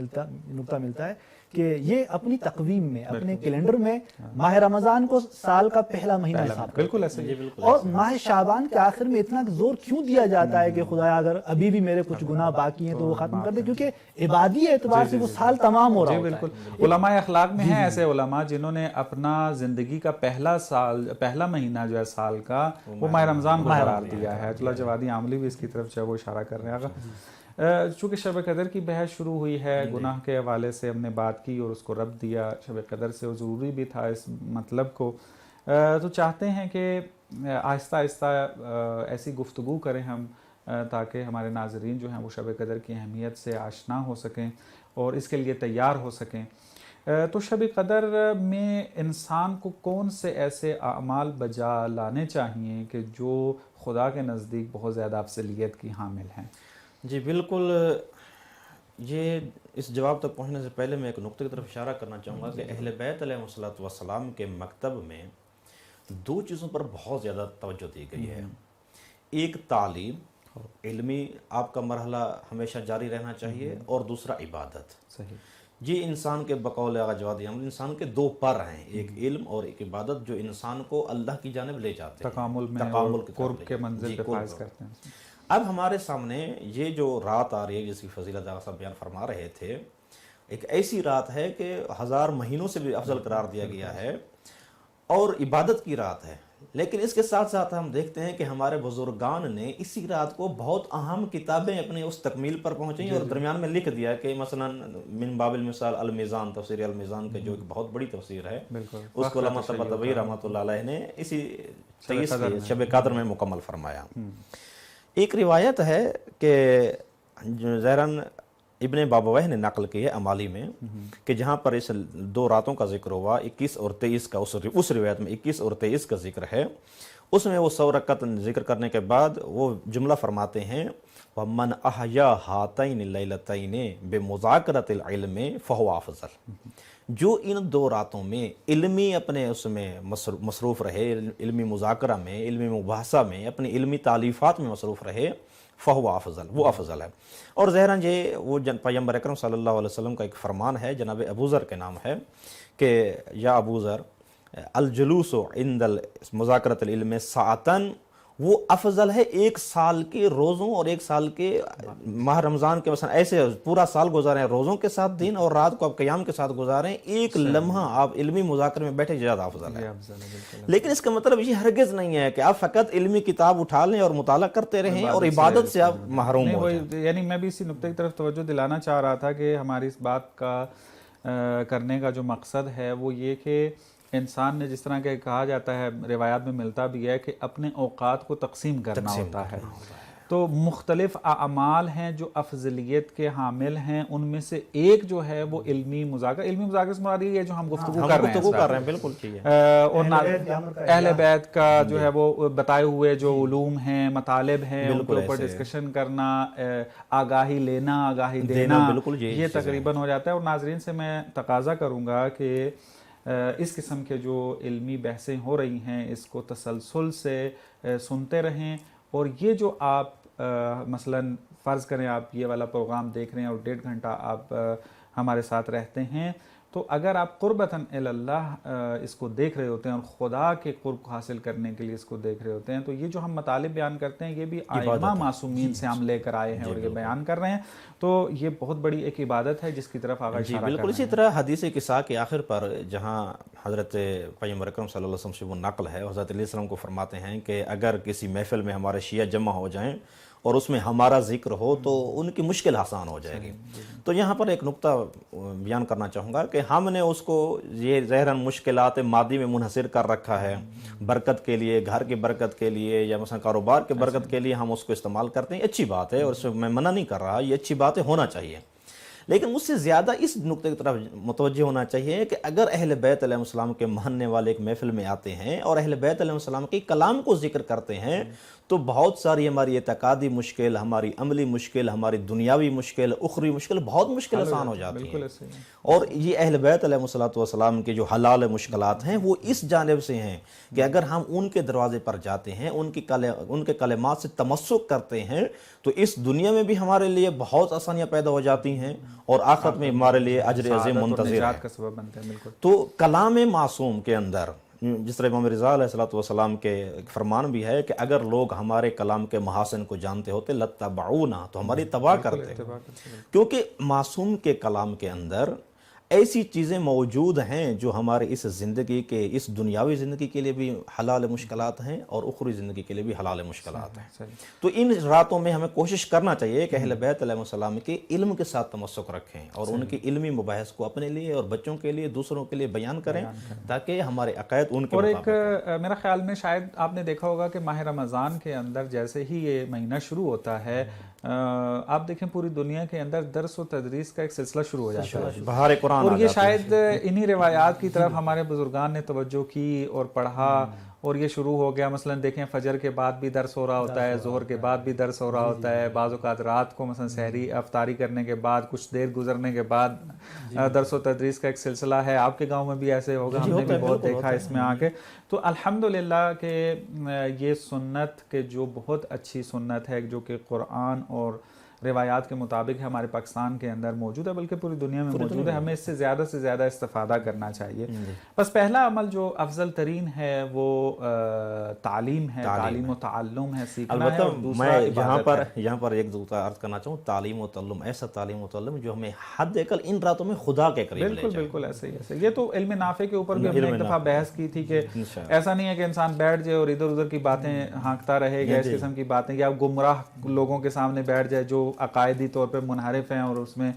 نقطہ ملتا ہے کہ یہ اپنی تقویم میں اپنے کیلنڈر میں ماہ رمضان کو سال کا پہلا مہینہ حساب کرتے بالکل ایسے ہی ہیں، اور ماہ شعبان کے آخر میں اتنا زور کیوں دیا جاتا ہے کہ خدایا اگر ابھی بھی میرے کچھ گناہ باقی ہیں تو وہ ختم کر دے، کیونکہ عبادی اعتبار سے وہ سال تمام ہو رہا ہوتا ہے۔ بالکل علماء اخلاق میں ہیں ایسے علماء جنہوں نے اپنا زندگی کا پہلا مہینہ جو ہے سال کا وہ ماہ رمضان کو قرار دیا ہے۔ اللہ جوادی عاملی بھی اس کی طرف جو ہے وہ اشارہ کر رہے ہیں۔ چونکہ شب قدر کی بحث شروع ہوئی ہے، گناہ کے حوالے سے ہم نے بات کی اور اس کو ربط دیا شب قدر سے، اور ضروری بھی تھا اس مطلب کو، تو چاہتے ہیں کہ آہستہ آہستہ ایسی گفتگو کریں ہم تاکہ ہمارے ناظرین جو ہیں وہ شب قدر کی اہمیت سے آشنا ہو سکیں اور اس کے لیے تیار ہو سکیں۔ تو شب قدر میں انسان کو کون سے ایسے اعمال بجا لانے چاہیے کہ جو خدا کے نزدیک بہت زیادہ افضلیت کی حامل ہیں؟ جی بالکل، یہ اس جواب تک پہنچنے سے پہلے میں ایک نقطے کی طرف اشارہ کرنا چاہوں گا کہ اہل بیت علیہ السلام کے مکتب میں دو چیزوں پر بہت زیادہ توجہ دی گئی ہے۔ ایک تعلیم، علمی آپ کا مرحلہ ہمیشہ جاری رہنا چاہیے، اور دوسرا عبادت۔ صحیح، یہ انسان کے بقول آغا جوادی عمل انسان کے دو پر ہیں، ایک علم اور ایک عبادت، جو انسان کو اللہ کی جانب لے جاتے ہیں، تکامل میں تکامل کی طرف قرب لے کے جاتے ہیں۔ منزل جی، پہ قرب فائز کرتے ہیں۔ اب ہمارے سامنے یہ جو رات آ رہی ہے جس کی فضیلت آغا صاحب بیان فرما رہے تھے، ایک ایسی رات ہے کہ 1000 مہینوں سے بھی افضل قرار دیا گیا ہے، اور عبادت کی رات ہے۔ لیکن اس کے ساتھ ساتھ ہم دیکھتے ہیں کہ ہمارے بزرگان نے اسی رات کو بہت اہم کتابیں اپنے اس تکمیل پر پہنچیں، اور درمیان میں لکھ دیا کہ مثلا من باب المثال المیزان، تفسیر المیزان کے جو ایک بہت بڑی تفسیر ہے، اس کو علامہ طباطبائی رحمۃ اللہ علیہ نے اسی 23 شب قدر میں مکمل فرمایا۔ ایک روایت ہے کہ زہران ابن بابویہ نے نقل کی ہے امالی میں، کہ جہاں پر اس 2 راتوں کا ذکر ہوا، 21 اور 23 کا، اس روایت میں 21 اور 23 کا ذکر ہے، اس میں وہ 100 رکعت ذکر کرنے کے بعد وہ جملہ فرماتے ہیں وَمَنْ أَحْيَا هَاتَيْنِ اللَّيْلَتَيْنِ بِمُذَاكَرَةِ الْعِلْمِ فَهُوَ أَفْضَلُ۔ جو ان 2 راتوں میں علمی اپنے اس میں مصروف رہے، علمی مذاکرہ میں، علمی مباحثہ میں، اپنی علمی تالیفات میں مصروف رہے، فہو افضل، وہ افضل ہے۔ اور ظاہراً یہ وہ پیغمبر اکرم صلی اللہ علیہ وسلم کا ایک فرمان ہے، جناب ابو ذر کے نام ہے، کہ یا ابو ذر الجلوس عند مذاکرۃ العلم ساعتاً، وہ افضل ہے 1 سال کے روزوں اور 1 سال کے ماہ رمضان کے، مثلا ایسے پورا سال گزاریں روزوں کے ساتھ دن، اور رات کو آپ قیام کے ساتھ گزاریں، 1 لمحہ آپ علمی مذاکرے میں بیٹھے زیادہ افضل ہے۔ لیکن اس کا مطلب یہ ہرگز نہیں ہے کہ آپ فقط علمی کتاب اٹھا لیں اور مطالعہ کرتے رہیں اور عبادت سے آپ محروم ہو جائیں۔ یعنی میں بھی اسی نقطے کی طرف توجہ دلانا چاہ رہا تھا کہ ہماری اس بات کا کرنے کا جو مقصد ہے وہ یہ کہ انسان نے، جس طرح کہ کہا جاتا ہے، روایات میں ملتا بھی ہے کہ اپنے اوقات کو تقسیم کرنا ہوتا ہے، تو مختلف اعمال ہیں جو افضلیت کے حامل ہیں، ان میں سے ایک جو ہے وہ علمی مذاکرہ سے مراد یہ ہے جو ہم گفتگو کر رہے ہیں، بالکل ٹھیک ہے، اور اہل بیت کا جو ہے وہ بتائے ہوئے جو علوم ہیں، مطالب ہیں، ان کے اوپر ڈسکشن کرنا، آگاہی لینا، آگاہی دینا، یہ تقریباً ہو جاتا ہے۔ اور ناظرین سے میں تقاضا کروں گا کہ اس قسم کے جو علمی بحثیں ہو رہی ہیں اس کو تسلسل سے سنتے رہیں، اور یہ جو آپ مثلاً فرض کریں آپ یہ والا پروگرام دیکھ رہے ہیں اور 1.5 گھنٹہ آپ ہمارے ساتھ رہتے ہیں، تو اگر آپ قربتاً اللہ اس کو دیکھ رہے ہوتے ہیں اور خدا کے قرب کو حاصل کرنے کے لیے اس کو دیکھ رہے ہوتے ہیں، تو یہ جو ہم مطالب بیان کرتے ہیں یہ بھی ائمہ معصومین سے ہم لے کر آئے ہیں اور یہ بیان کر رہے ہیں، تو یہ بہت بڑی ایک عبادت ہے جس کی طرف آگے اشارہ کر رہے ہیں۔ بالکل اسی طرح حدیث قصہ کے آخر پر جہاں حضرت پیغمبر اکرم صلی اللہ علیہ وسلم سے وہ نقل ہے، حضرت علیہ السلام کو فرماتے ہیں کہ اگر کسی محفل میں ہمارے شیعہ جمع ہو جائیں اور اس میں ہمارا ذکر ہو تو ان کی مشکل آسان ہو جائے گی۔ تو یہاں پر ایک نقطہ بیان کرنا چاہوں گا کہ ہم نے اس کو یہ ظاہراً مشکلات مادی میں منحصر کر رکھا ہے، برکت کے لیے، گھر کی برکت کے لیے، یا مثلا کاروبار کے برکت کے لیے ہم اس کو استعمال کرتے ہیں، اچھی بات ہے، اور اس میں منع نہیں کر رہا، یہ اچھی بات ہے، ہونا چاہیے۔ لیکن اس سے زیادہ اس نقطے کی طرف متوجہ ہونا چاہیے کہ اگر اہل بیت علیہ السلام کے ماننے والے ایک محفل میں آتے ہیں اور اہل بیت علیہ السلام کے کلام کو ذکر کرتے ہیں، تو بہت ساری ہماری اعتقادی مشکل، ہماری عملی مشکل، ہماری دنیاوی مشکل، اخروی مشکل، بہت مشکل آسان ہو جاتی ہیں۔ اور یہ اہل بیت علیہ السلام کے جو حلال مشکلات ہیں وہ اس جانب سے ہیں کہ اگر ہم ان کے دروازے پر جاتے ہیں، ان کے کلمات سے تمسک کرتے ہیں، تو اس دنیا میں بھی ہمارے لیے بہت آسانیاں پیدا ہو جاتی ہیں، اور آخرت میں ہمارے لیے اجر عظیم سعادت اور منتظر ہے۔ نجات کا سبب بنتے ہیں، بالکل۔ تو کلام معصوم کے اندر جس طرح امام رضا علیہ السلام کے فرمان بھی ہے کہ اگر لوگ ہمارے کلام کے محاسن کو جانتے ہوتے لتبعونا، تو ہماری اتباع کرتے، کیونکہ معصوم کے کلام کے اندر ایسی چیزیں موجود ہیں جو ہمارے اس زندگی کے، اس دنیاوی زندگی کے لیے بھی حلال مشکلات ہیں اور اخروی زندگی کے لیے بھی حلال مشکلات ہیں۔ تو ان راتوں میں ہمیں کوشش کرنا چاہیے کہ اہل بیت علیہ السلام کے علم کے ساتھ تمسک رکھیں اور ان کی علمی مباحث کو اپنے لیے اور بچوں کے لیے، دوسروں کے لیے بیان کریں تاکہ ہمارے عقائد ان کے اور مطابق ایک میرا خیال میں شاید آپ نے دیکھا ہوگا کہ ماہ رمضان کے اندر جیسے ہی یہ مہینہ شروع ہوتا ہے، آپ دیکھیں پوری دنیا کے اندر درس و تدریس کا ایک سلسلہ شروع ہو جاتا ہے، بہار قرآن اور یہ شاید انہی روایات کی طرف ہمارے بزرگان نے توجہ کی اور پڑھا، اور یہ شروع ہو گیا۔ مثلا دیکھیں فجر کے بعد بھی درس ہو رہا ہوتا ہے، ظہر کے بعد بھی درس ہو رہا ہوتا ہے، بعض اوقات رات کو مثلا سحری افطاری کرنے کے بعد کچھ دیر گزرنے کے بعد درس و تدریس کا ایک سلسلہ ہے۔ آپ کے گاؤں میں بھی ایسے ہوگا، ہم نے بھی بہت دیکھا اس میں آ کے۔ تو الحمدللہ کہ یہ سنت کہ جو بہت اچھی سنت ہے جو کہ قرآن اور روایات کے مطابق ہمارے پاکستان کے اندر موجود ہے، بلکہ پوری دنیا میں موجود ہے، ہمیں اس سے زیادہ استفادہ کرنا چاہیے۔ بس پہلا عمل جو افضل ترین ہے وہ تعلیم ہے، تعلیم و تعلم ہے، سیکھنا ہے، اور دوسرا عبادت ہے۔ یہاں پر ایک دوسرا عرض کرنا چاہوں، تعلیم و تعلم، ایسا تعلیم و تعلم جو ہمیں حد اقل ان راتوں میں خدا کے قریب لے جائے۔ بالکل ایسے ہی یہ تو علم نافع کے اوپر بھی ہم نے ایک دفعہ بحث کی تھی کہ ایسا نہیں ہے کہ انسان بیٹھ جائے اور ادھر ادھر کی باتیں ہانکتا رہے گا، اس قسم کی باتیں، یا گمراہ لوگوں کے سامنے بیٹھ جائے جو عقائدی طور پہ منحرف ہیں اور اس میں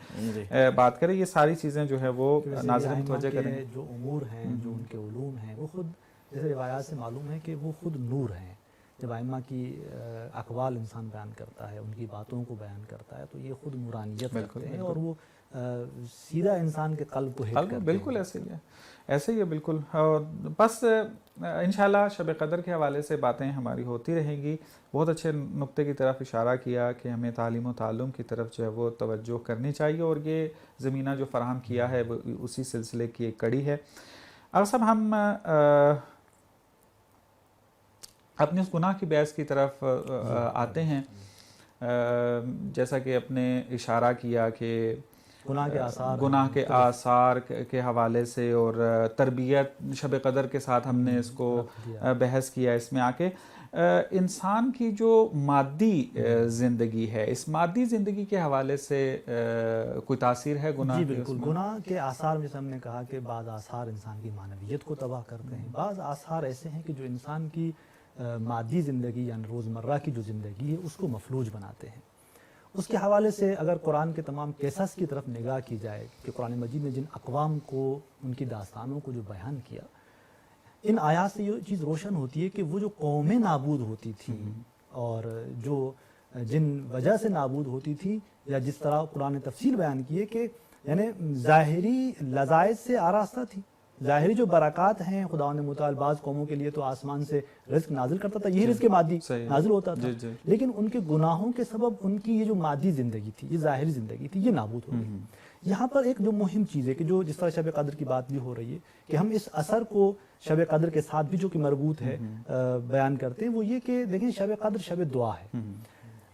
بات کرے۔ یہ ساری چیزیں جو ہے وہ ناظرین متوجہ کریں گے۔ جو امور ہیں، جو ان کے علوم ہیں، وہ خود جیسے روایات سے معلوم ہے کہ وہ خود نور ہیں۔ جب ائمہ کی اقوال انسان بیان کرتا ہے، ان کی باتوں کو بیان کرتا ہے، تو یہ خود نورانیت رکھتے ہیں اور وہ سیدھا انسان کے قلب کو ہٹ کرتے ہیں۔ بالکل ایسے ہی ہے بالکل۔ بس انشاءاللہ شب قدر کے حوالے سے باتیں ہماری ہوتی رہیں گی۔ بہت اچھے نقطے کی طرف اشارہ کیا کہ ہمیں تعلیم و تعلم کی طرف جو ہے وہ توجہ کرنی چاہیے، اور یہ زمینہ جو فراہم کیا ہے وہ اسی سلسلے کی ایک کڑی ہے۔ اب صاحب ہم اپنے اس گناہ کی بحث کی طرف آتے ہیں، جیسا کہ اپنے اشارہ کیا کہ گناہ کے آثار کے حوالے سے اور تربیت شب قدر کے ساتھ ہم نے اس کو بحث کیا۔ اس میں آ کے انسان کی جو مادی زندگی ہے، اس مادی زندگی کے حوالے سے کوئی تاثیر ہے گناہ کی؟ جی بالکل، گناہ کے آثار میں ہم نے کہا کہ بعض آثار انسان کی معنویت کو تباہ کرتے ہیں، بعض آثار ایسے ہیں کہ جو انسان کی مادی زندگی یعنی روزمرہ کی جو زندگی ہے اس کو مفلوج بناتے ہیں۔ اس کے حوالے سے اگر قرآن کے تمام قصص کی طرف نگاہ کی جائے کہ قرآن مجید نے جن اقوام کو، ان کی داستانوں کو جو بیان کیا، ان آیات سے یہ چیز روشن ہوتی ہے کہ وہ جو قومیں نابود ہوتی تھیں اور جو جن وجہ سے نابود ہوتی تھی، یا جس طرح قرآن نے تفصیل بیان کی ہے کہ یعنی ظاہری لذائذ سے آراستہ تھی، ظاہری جو برکات ہیں خداوند متعال بعض قوموں کے لیے تو آسمان سے رزق نازل کرتا تھا، یہی رزق مادی نازل ہوتا تھا، لیکن ان کے گناہوں کے سبب ان کی یہ جو مادی زندگی تھی، یہ ظاہری زندگی تھی، یہ نابود ہو گئی۔ یہاں پر ایک جو مہم چیز ہے کہ جو جس طرح شب قدر کی بات بھی ہو رہی ہے کہ ہم اس اثر کو شب قدر کے ساتھ بھی جو کہ مربوط ہے بیان کرتے ہیں، وہ یہ کہ دیکھیں شب قدر شب دعا ہے،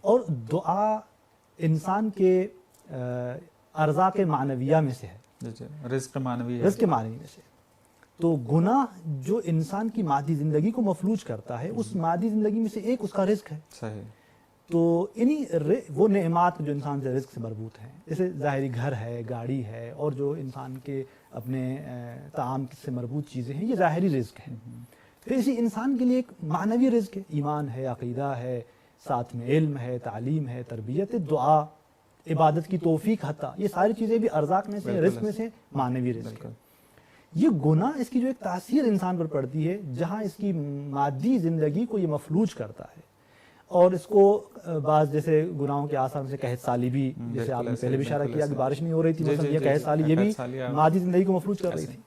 اور دعا انسان کے ارزاق معنویہ میں سے ہے، رزق معنوی میں سے۔ تو گناہ جو انسان کی مادی زندگی کو مفلوج کرتا ہے، اس مادی زندگی میں سے ایک اس کا رزق ہے۔ صحیح۔ تو وہ نعمات جو انسان سے رزق سے مربوط ہیں، جیسے ظاہری گھر ہے، گاڑی ہے، اور جو انسان کے اپنے طعام سے مربوط چیزیں ہیں، یہ ظاہری رزق ہے۔ پھر اسی انسان کے لیے ایک معنوی رزق ہے، ایمان ہے، عقیدہ ہے، ساتھ میں علم ہے، تعلیم ہے، تربیت، دعا، عبادت کی توفیق، حتی یہ ساری چیزیں بھی ارزاق میں سے، رزق میں سے معنوی رزق ہے۔ یہ گناہ، اس کی جو ایک تاثیر انسان پر پڑتی ہے، جہاں اس کی مادی زندگی کو یہ مفلوج کرتا ہے، اور اس کو بعض جیسے گناہوں کے آثار سے قحط سالی بھی، جیسے آپ نے پہلے بھی اشارہ کیا کہ بارش نہیں ہو رہی تھی، مثلا یہ قحط سالی یہ بھی مادی زندگی کو مفلوج کر رہی تھی،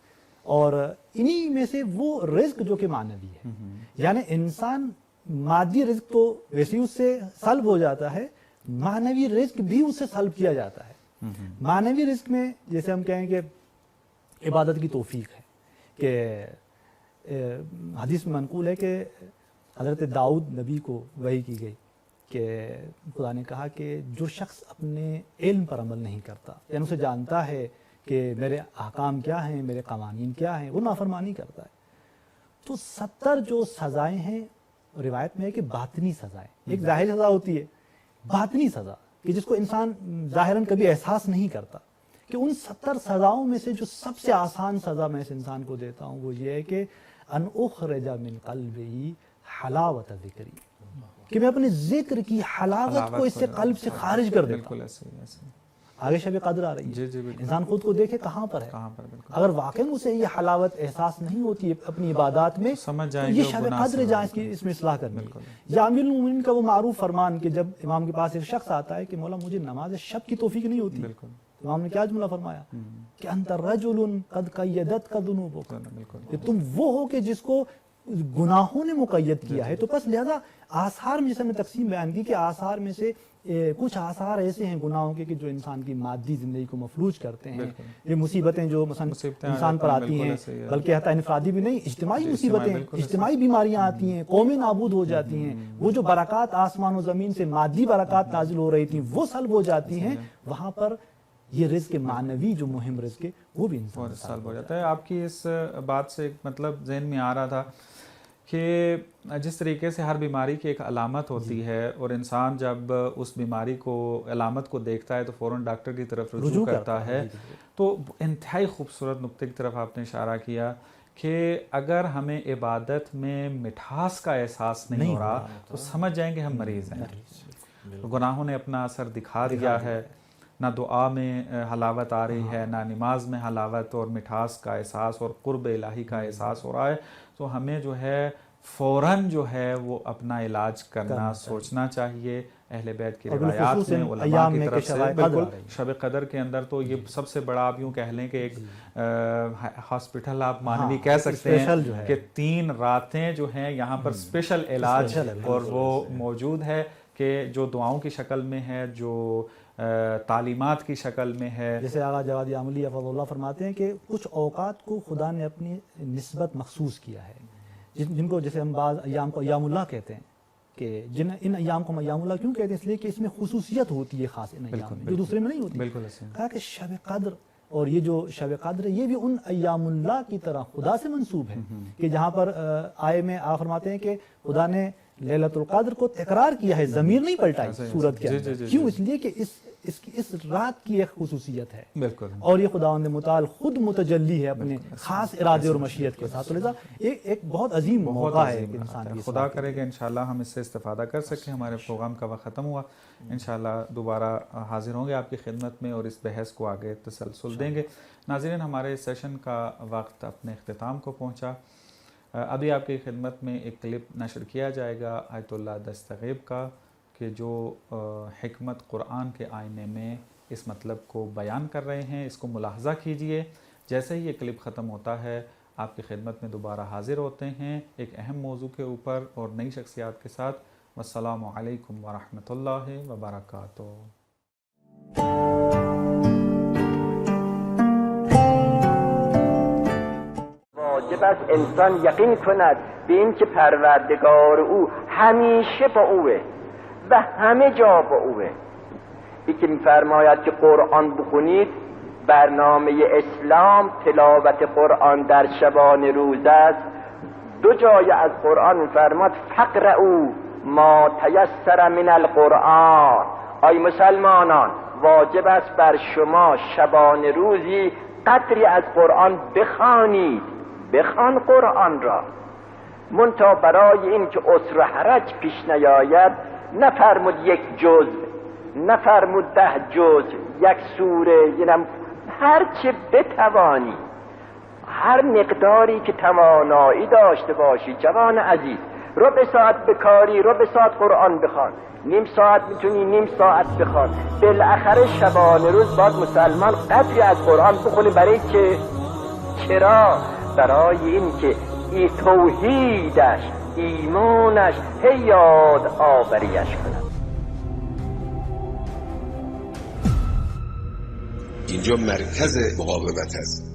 اور انہی میں سے وہ رزق جو کہ معنوی ہے، یعنی انسان مادی رزق تو ویسے ہی اس سے سلب ہو جاتا ہے، معنوی رزق بھی اس سے سلب کیا جاتا ہے۔ معنوی رزق میں جیسے ہم کہیں کہ عبادت کی توفیق ہے، کہ حدیث میں منقول ہے کہ حضرت داؤد نبی کو وحی کی گئی کہ خدا نے کہا کہ جو شخص اپنے علم پر عمل نہیں کرتا، یعنی اسے جانتا ہے کہ میرے احکام کیا ہیں، میرے قوانین کیا ہیں، وہ نافرمانی کرتا ہے، تو 70 جو سزائیں ہیں روایت میں ہے کہ باطنی سزائیں، ایک ظاہری سزا ہوتی ہے، باطنی سزا کہ جس کو انسان ظاہراً کبھی احساس نہیں کرتا، کہ ان 70 سزاؤں میں سے جو سب سے آسان سزا میں اس انسان کو دیتا ہوں وہ یہ ہے کہ ان اخرج من قلبی حلاوت ذکری، کہ میں اپنے ذکر کی حلاوت کو اس سے قلب سے خارج کر دیتا ہوں۔ آگے شب قدر آ رہی ہے، انسان خود کو دیکھے کہاں پر ہے، اگر واقعی اسے یہ حلاوت احساس نہیں ہوتی ہے اپنی عبادات میں تو یہ شب قدر جائیں اس میں اصلاح کرنی ہے۔ یا امیر المومنین کا وہ معروف فرمان کہ جب امام کے پاس ایک شخص آتا ہے کہ مولا مجھے نماز شب کی توفیق نہیں ہوتی، امام نے کیا جملہ فرمایا کہ انت رجل قد قیدتک ذنوبک، کہ تم وہ ہو کہ جس کو گناہوں نے مقید کیا ہے، تو پس لہذا آثار میں جیسے میں تقسیم بیان کی کہ آثار میں سے کچھ آثار ایسے ہیں گناہوں کے کہ جو انسان کی مادی زندگی کو مفلوج کرتے ہیں، یہ مصیبتیں جو مثلا انسان پر آتی ہیں، بلکہ حتی انفرادی بھی نہیں، اجتماعی مصیبتیں، اجتماعی بیماریاں آتی ہیں، قومیں نابود ہو جاتی ہیں، وہ جو برکات آسمان و زمین سے مادی برکات نازل ہو رہی تھیں وہ سلب ہو جاتی ہیں، وہاں پر یہ رزق معنوی جو مہم رزق ہے وہ بھی انسان سلب ہو جاتا ہے۔ آپ کی اس بات سے مطلب ذہن میں آ رہا تھا کہ جس طریقے سے ہر بیماری کی ایک علامت ہوتی ہے اور انسان جب اس بیماری کو علامت کو دیکھتا ہے تو فوراً ڈاکٹر کی طرف رجوع کرتا ہے، تو انتہائی خوبصورت نقطے کی طرف آپ نے اشارہ کیا کہ اگر ہمیں عبادت میں مٹھاس کا احساس نہیں ہو رہا تو سمجھ جائیں کہ ہم مریض ہیں، گناہوں نے اپنا اثر دکھا دیا ہے، نہ دعا میں حلاوت آ رہی ہے، نہ نماز میں حلاوت اور مٹھاس کا احساس اور قرب الہی کا احساس ہو رہا ہے، تو ہمیں جو ہے فوراً جو ہے وہ اپنا علاج کرنا سوچنا چاہیے۔ اہل بیت کی روایات میں علماء کی طرف سے بالکل شب قدر کے اندر تو یہ سب سے بڑا آپ یوں کہہ لیں کہ ایک ہاسپٹل آپ مانوی کہہ سکتے ہیں کہ 3 راتیں جو ہیں یہاں پر اسپیشل علاج اور وہ موجود ہے کہ جو دعاؤں کی شکل میں ہے، جو تعلیمات کی شکل میں ہے۔ جیسے آغا جواد یاملی حفظہ اللہ فرماتے ہیں کہ کچھ اوقات کو خدا نے اپنی نسبت مخصوص کیا ہے، جن کو جیسے ہم بعض ایام کو ایام اللہ کہتے ہیں، کہ ان ایام کو ہم ایام اللہ کیوں کہتے ہیں؟ اس لیے کہ اس میں خصوصیت ہوتی ہے خاص ان ایام میں جو دوسرے میں نہیں ہوتی۔ کہا کہ شب قدر اور یہ جو شب قدر ہے یہ بھی ان ایام اللہ کی طرح خدا سے منسوب ہے، کہ جہاں پر آئے میں آپ فرماتے ہیں کہ خدا نے لیلۃ القدر کو تکرار کیا ہے، ضمیر نہیں پلٹائی سورت کے اندر، کیوں؟ اس لیے کہ اس رات کی ایک خصوصیت ہے، اور یہ خداوند متعال خود متجلی ہے اپنے خاص ارادے اور مشیت کے ساتھ، لہذا ایک بہت عظیم موقع ہے انسان، خدا کرے کہ انشاءاللہ ہم اس سے استفادہ کر سکیں۔ ہمارے پروگرام کا وقت ختم ہوا، انشاءاللہ دوبارہ حاضر ہوں گے آپ کی خدمت میں اور اس بحث کو آگے تسلسل دیں گے۔ ناظرین، ہمارے سیشن کا وقت اپنے اختتام کو پہنچا۔ ابھی آپ کی خدمت میں ایک کلپ نشر کیا جائے گا آیت اللہ دستغیب کا، کہ جو حکمت قرآن کے آئینے میں اس مطلب کو بیان کر رہے ہیں، اس کو ملاحظہ کیجئے۔ جیسے ہی یہ کلپ ختم ہوتا ہے آپ کی خدمت میں دوبارہ حاضر ہوتے ہیں ایک اہم موضوع کے اوپر اور نئی شخصیات کے ساتھ۔ والسلام علیکم ورحمۃ اللہ وبرکاتہ۔ واجب است انسان یقین کند به این که پروردگار او همیشه با اوه و همه جا با اوه. یکی میفرماید که قرآن بخونید، برنامه اسلام تلاوت قرآن در شبان روز است. 2 جای از قرآن میفرماد فقرؤوا ما تیسر من القرآن. ای مسلمانان، واجب است بر شما شبان روزی قدری از قرآن بخوانید، بخوان قرآن را. منتها برای این که عسر و حرج پیش نیاید نفرمود 1 جز، نفرمود 10 جز، 1 سوره، یعنی هر چه بتوانی، هر مقداری که توانایی داشته باشی. جوان عزیز، ربع ساعت بکاری، ربع ساعت قرآن بخوان، نیم ساعت میتونی نیم ساعت بخوان. بالاخره شبانه روز باید مسلمان قدری از قرآن بخونه. برای که چرا؟ برای این که ای توحیدش، ایمانش هی یاد آوریش کنه. اینجا مرکز مقاومت است.